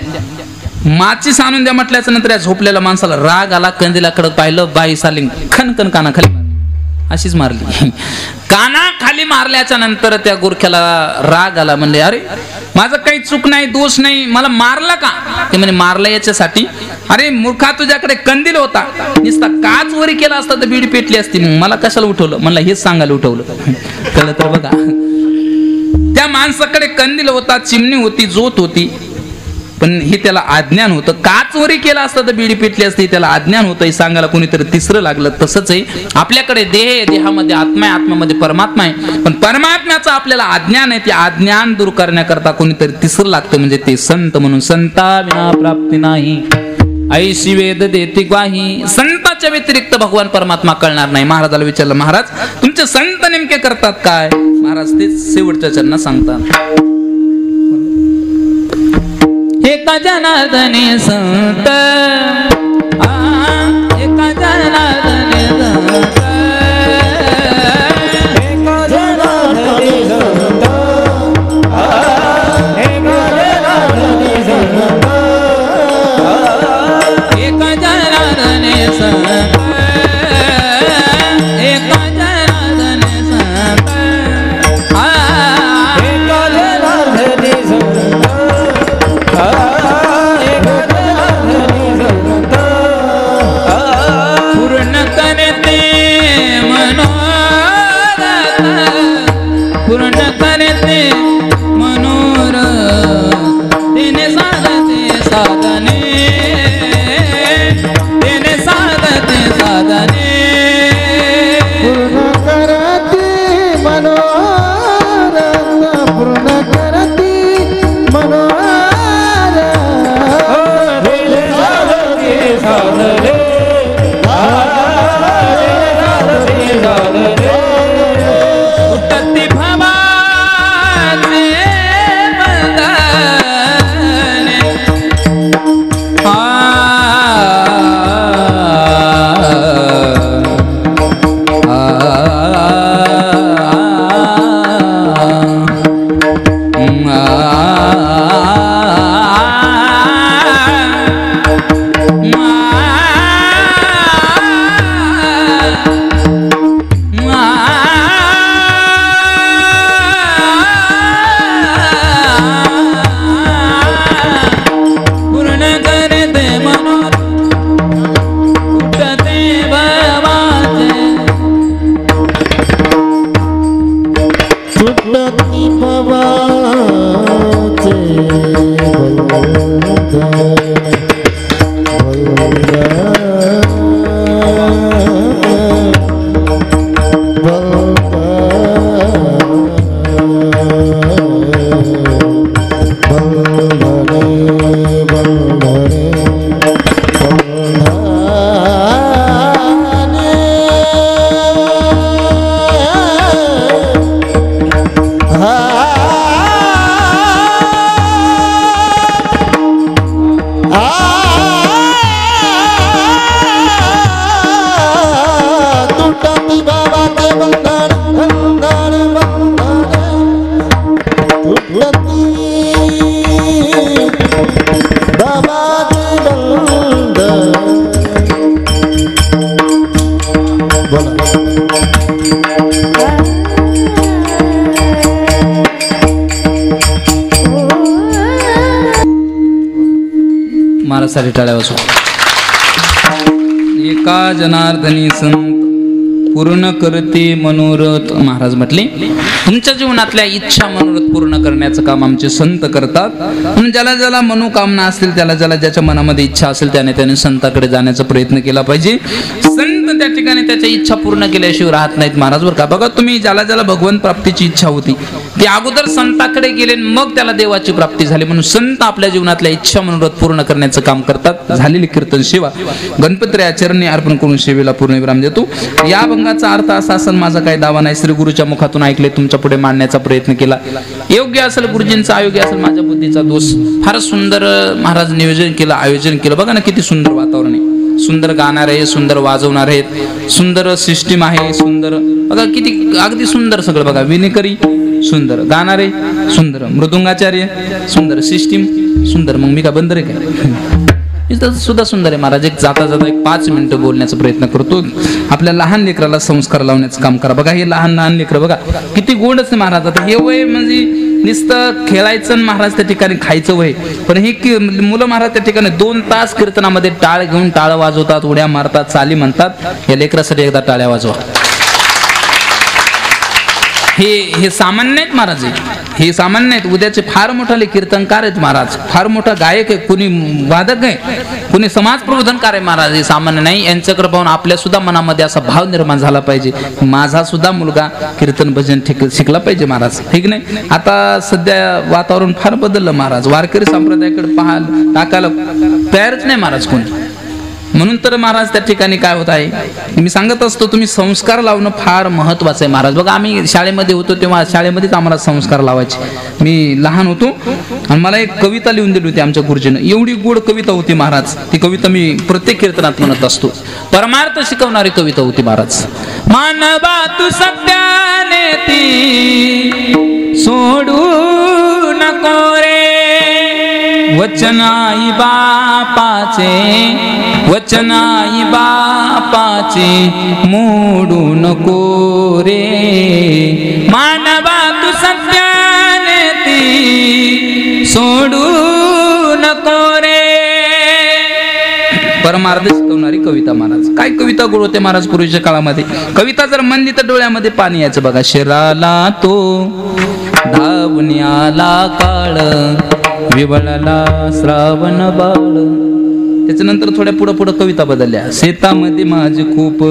माचीस आणून द्या म्हटल्याच्या नंतर या झोपलेल्या माणसाला राग आला. कंदिलाकडे पाहिलं, बाई साली खनखन कानाखाली अशीच मारली. कानाखाली मारल्याच्या नंतर त्या गुरख्याला राग आला. म्हणले अरे माझं काही चूक नाही, दोष नाही, मला मारला का? ते म्हणे मारला याच्यासाठी. अरे मूर्खा तुझ्याकडे कंदील होता, नुसता काच वरी केला असता तर बीडी पेटली असती, मला कशाला उठवलं? म्हणलं हेच सांगायला उठवलं. कळलं तर बघा, त्या माणसाकडे कंदील होता, चिमणी होती, जोत होती, पण हे त्याला अज्ञान होतं. काचवरी केला असता तर बीडी पेटली असती, त्याला अज्ञान होतं. हे सांगायला कोणीतरी तिसरं लागलं. तसंच आहे, आपल्याकडे देह आहे, देहामध्ये आत्मा आहे, आत्म्यामध्ये परमात्मा आहे, पण परमात्म्याचं आपल्याला अज्ञान आहे. ते अज्ञान दूर करण्याकरता कोणीतरी तिसरं लागतं, म्हणजे ते संत. म्हणून संता विना प्राप्ती नाही, ऐशी वेद देते ग्वाही. संताच्या व्यतिरिक्त भगवान परमात्मा कळणार नाही. महाराजाला विचारलं, महाराज तुमचे संत नेमके करतात काय? महाराज ते शेवटच्या चरणात सांगतात, एका जनार्दनी संत, एका जनार्दनी संत, एका जनार्दनी संत, एका जनार्दनी संत, एका जनार्दनी संत, एका जनार्दनी संत, एका जनार्दनी संत, पूर्ण करते मनोरथ, पूर्ण करते मनोरथ, तिने साधते साधने, तिने साधते साधने, पूर्ण करती मनोरथ, पूर्ण करती मनोरथ. साधने उत्पत्ती भवाचे बंधने, महाराजसाठी टाळ्या वाजवा. एका जनार्दनी संत पूर्ण करते मनोरथ. महाराज म्हटले तुमच्या जीवनातल्या इच्छा मनोरथ पूर्ण करण्याचं काम आमचे संत करतात. म्हणून ज्याला ज्याला मनोकामना असतील, त्याला ज्याला ज्याच्या मनामध्ये इच्छा असेल त्याने संताकडे जाण्याचा प्रयत्न केला पाहिजे. संत त्या ठिकाणी त्याच्या इच्छा पूर्ण केल्याशिवाय राहत नाहीत महाराज बरं का. बघा तुम्ही ज्याला ज्याला भगवंत प्राप्तीची इच्छा होती ते अगोदर संताकडे गेले, मग त्याला देवाची प्राप्ती झाली. म्हणून संत आपल्या जीवनातल्या इच्छा मनोरथ पूर्ण करण्याचं काम करतात. झालेली कीर्तन सेवा गणपती चरणी अर्पण करून सेवेला पूर्ण विराम देतो. या भंगाचा अर्थ असा असेल, माझा काही दावा नाही, श्री गुरुच्या मुखातून ऐकले, तुमच्या पुढे मांडण्याचा प्रयत्न केला. योग्य असेल गुरुजींचा, अयोग्य असेल माझ्या बुद्धीचा दोष. फार सुंदर महाराज नियोजन केलं, आयोजन केलं. बघा ना किती सुंदर वातावरण आहे, सुंदर गाणार आहे, सुंदर वाजवणार आहेत, सुंदर सिस्टीम आहे, सुंदर बघा किती अगदी सुंदर सगळं. बघा विनेकरी सुंदर, गाणारे सुंदर, मृदुंगाचार्य सुंदर, सिस्टीम सुंदर. मग मी का बंदर आहे काय? इथं सुद्धा सुंदर आहे महाराज. एक जाता जाता 5 मिनिटं बोलण्याचा प्रयत्न करतो. आपल्या लहान लेकराला संस्कार लावण्याचं काम करा. बघा हे लहान लहान लेकरं बघा किती गोडच आहे महाराज. आता हे वय म्हणजे नुसतं खेळायचं महाराज त्या ठिकाणी खायचं वय, पण हे मुलं महाराज त्या ठिकाणी 2 तास कीर्तनामध्ये टाळ घेऊन टाळ वाजवतात, उड्या मारतात, चाली म्हणतात. या लेकरासाठी एकदा टाळ्या वाजवा. हे सामान्य आहेत महाराज, हे सामान्य आहेत. उद्याचे फार मोठाले कीर्तनकार आहेत महाराज, फार मोठा गायक आहे, कुणी वादक आहे, कुणी समाज प्रबोधनकार आहे महाराज. हे सामान्य नाही. यांच्याकडे पाहून आपल्या सुद्धा मनामध्ये असा भाव निर्माण झाला पाहिजे, माझा सुद्धा मुलगा कीर्तन भजन शिकला पाहिजे महाराज, ठीक नाही. आता सध्या वातावरण फार बदललं महाराज. वारकरी संप्रदायाकडे टाकायला तयारच नाही महाराज कोणी. म्हणून तर महाराज त्या ठिकाणी काय होत आहे, मी सांगत असतो तुम्ही संस्कार लावणं फार महत्वाचं आहे महाराज. बघा आम्ही शाळेमध्ये होतो तेव्हा शाळेमध्येच आम्हाला संस्कार लावायचे. मी लहान होतो आणि मला एक कविता लिहून दिली होती आमच्या गुरुजीनं. एवढी गोड कविता होती महाराज. ती कविता मी प्रत्येक कीर्तनात म्हणत असतो. परमार्थ शिकवणारी कविता होती महाराज. मानवा तू सत्याने ती सोडू नको रे, वचन आई बापाचे, वचन आई बापाचे मोडू नको रे. मानवा तू सत्याने ती सोडू नको रे. परमार्थ शिकवणारी कविता महाराज. काय कविता गोड होते महाराज पूर्वीच्या काळामध्ये. कविता जर म्हणली तर डोळ्यामध्ये पाणी यायचं. बघा शिराला तो धावून आला काळ, विवळला श्रावण बाळ. त्याच्यानंतर थोड्या पुढं कविता बदलल्या. शेतामध्ये माझी खूप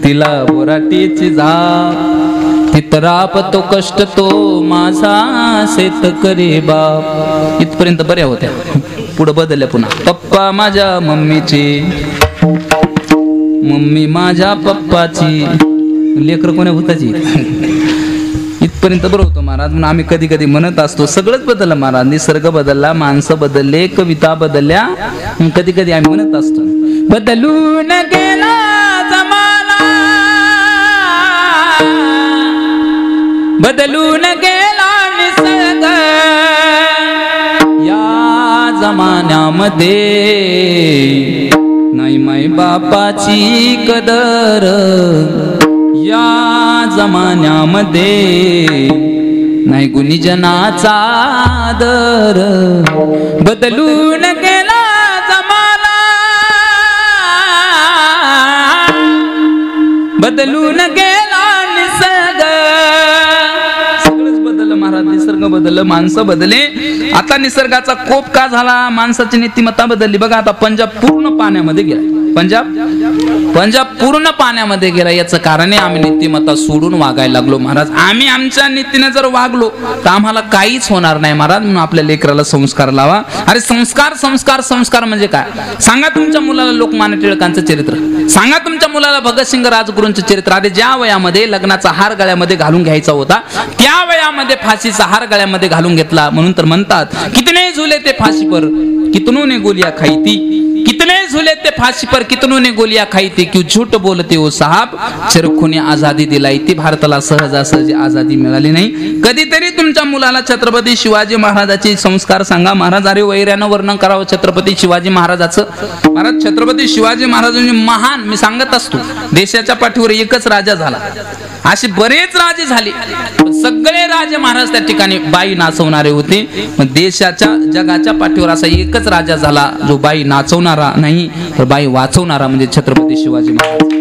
तिला बोराटीची झाप, तितराप तो कष्ट तो माझा शेतकरी बाप. इथपर्यंत बऱ्या होत्या. पुढं बदलल्या पुन्हा. पप्पा माझ्या मम्मीची, मम्मी माझ्या पप्पाची, लेकर कोण्या भूताची. इथपर्यंत बरं होतं महाराज. म्हणून आम्ही कधी कधी म्हणत असतो सगळंच बदललं महाराज. निसर्ग बदलला, माणसं बदलले, कविता बदलल्या. कधी कधी आम्ही म्हणत असतो बदलून गेला जमाना, बदलून गेला निसर्ग. या जमान्यामध्ये नाही माई बापाची कदर, या जमान्यामध्ये नाही गुणीजनाचा आदर. बदलून गेला जमाना, बदलून गेला निसर्ग. सगळंच बदललं महाराज. निसर्ग बदल बदललं, माणसं बदले. आता निसर्गाचा कोप का झाला, माणसाची नीतिमत्ता बदलली. बघा आता पंजाब पूर्ण पाण्यामध्ये गेला, पंजाब पूर्ण पाण्यामध्ये गेला. याचं कारण आहे आम्ही नीतिमत्ता सोडून वागायला लागलो महाराज. आम्ही आमच्या नीतीने जर वागलो तर आम्हाला काहीच होणार नाही महाराज. म्हणून आपल्या लेकराला संस्कार लावा. अरे संस्कार संस्कार संस्कार म्हणजे काय सांगा. तुमच्या मुलाला लोकमान्य टिळकांचं चरित्र सांगा, तुमच्या मुलाला भगतसिंग राजगुरूंचं चरित्र. अरे ज्या वयामध्ये लग्नाचा हार गळ्यामध्ये घालून घ्यायचा होता त्या वयामध्ये फाशीचा हार गळ्यामध्ये घालून घेतला. म्हणून तर म्हणतात कितने झुले ते फाशी पर कितनों ने गोलियां खाई थी, कितने झुले ते फाशी पर कितनों ने गोलियां खाई थी, क्यों झूठ बोलते हो साहब, चरखोने आजादी दिलाई ती. भारताला सहजासहजी आजादी मिळाली नाही. कधीतरी तुमच्या मुलाला छत्रपती शिवाजी महाराजाचे संस्कार सांगा महाराज. अरे वैऱ्यानं वर्णन करावं छत्रपती शिवाजी महाराजाचं. महाराज छत्रपती शिवाजी महाराजांनी महान, मी सांगत असतो, देशाच्या पाठीवर एकच राजा झाला, असे बरेच राजे झाले, सगळे राजे महाराज त्या ठिकाणी बाई नाचवणारे होते. मग देशाच्या जगाच्या पाठीवर असा एकच राजा झाला जो बाई नाचवणारा नाही तर बाई वाचवणारा, म्हणजे छत्रपती शिवाजी महाराज.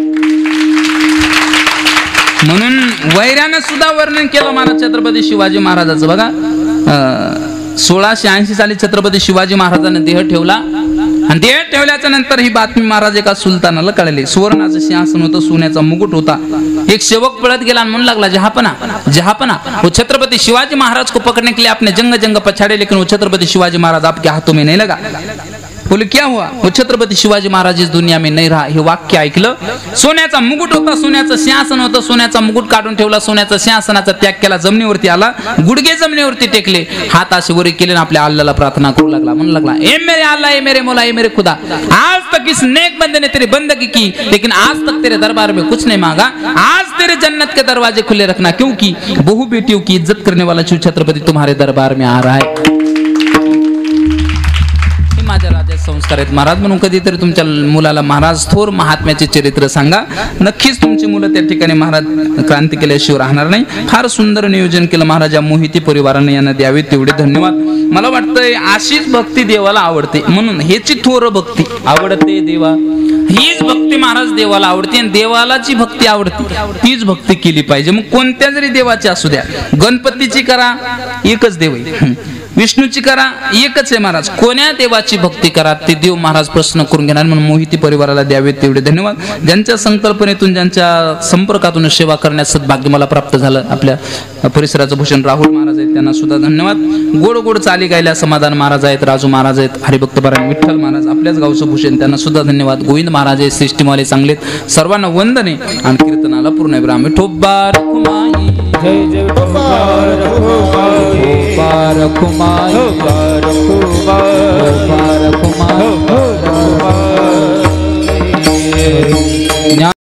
म्हणून वैऱ्यानं सुद्धा वर्णन केलं महाराज छत्रपती शिवाजी महाराजाचं. बघा 1680 साली छत्रपती शिवाजी महाराजांनी देह ठेवला आणि देह ठेवल्याच्या नंतर ही बातमी महाराज एका सुलतानाला कळली. सुवर्णाचं सिंहासन होतं, सोन्याचा मुकुट होता. एक सेवक पळत गेला आणि म्हणू लागला जहापना जहापना, वो छत्रपती शिवाजी महाराज को पकड़ने के लिए आपने जंग जंग पछाड़े लेकिन वो छत्रपती शिवाजी महाराज आपके हाथों में नहीं लगा. बोले क्या हुआ, वो छत्रपती शिवाजी महाराज इस दुनिया में नहीं रहा. हे वाक्य ऐकलं. सोन्याचा मुकुट होता, सोन्याचं सिंहासन होतं, सोन्याचा मुकुट काढून ठेवला, सोन्याचा सिंहासनाचा त्याग केला, जमिनीवरती आला, गुडघे जमिनीवरती टेकले, हात असे वर केले आणि आपल्या अल्लाहला प्रार्थना करू लागला. म्हणू लागला ए मेरे अल्लाह, ए मेरे मौला, ए मेरे खुदा, आज तक इस नेक बंदे ने तेरी बंदगी की लेकिन आज तक तेरे दरबार में कुछ नहीं मांगा. आज तेरे जन्नत के दरवाजे खुले रखना क्योंकि बहु बेटियों की इज्जत करने वाला शिव छत्रपती तुम्हारे दरबार में आ रहा है. माझ्या राजा संस्कार आहेत महाराज. म्हणून कधीतरी तुमच्या मुलाला महाराज थोर महात्म्याचे चरित्र सांगा. नक्कीच तुमची मुलं त्या ठिकाणी महाराज क्रांती केल्याशिवाय राहणार नाही. फार सुंदर नियोजन केलं महाराज या मोहिती परिवाराने, यांना द्यावे तेवढे धन्यवाद. मला वाटतंय अशीच भक्ती देवाला आवडते, म्हणून ह्याची थोर भक्ती आवडते देवा, हीच भक्ती महाराज देवाला आवडते आणि देवाला जी भक्ती आवडते तीच भक्ती केली पाहिजे. मग कोणत्या जरी देवाची असू द्या, गणपतीची करा एकच देव आहे, विष्णूची करा एकच आहे महाराज, कोण्या देवाची भक्ती करा ते देव महाराज प्रश्न करून घेणार. म्हणून मोहिती परिवाराला द्यावे तेवढे धन्यवाद. ज्यांच्या संकल्पनेतून ज्यांच्या संपर्कातून सेवा करण्यास सद्भाग्य मला प्राप्त झालं, आपल्या परिसराचं भूषण राहुल महाराज आहेत त्यांना सुद्धा धन्यवाद. गोड गोड चाली गायल्या समाधान महाराज आहेत, राजू महाराज आहेत, हरिभक्तपरायण विठ्ठल महाराज आपल्याच गावचं भूषण त्यांना सुद्धा धन्यवाद. गोविंद महाराज आहेत, सिस्टीमवाले चांगलेत, सर्वांना वंदने आणि कीर्तनाला पूर्ण विराम. विठोबा रखुमाई जय जय रखुमाई रखुमाई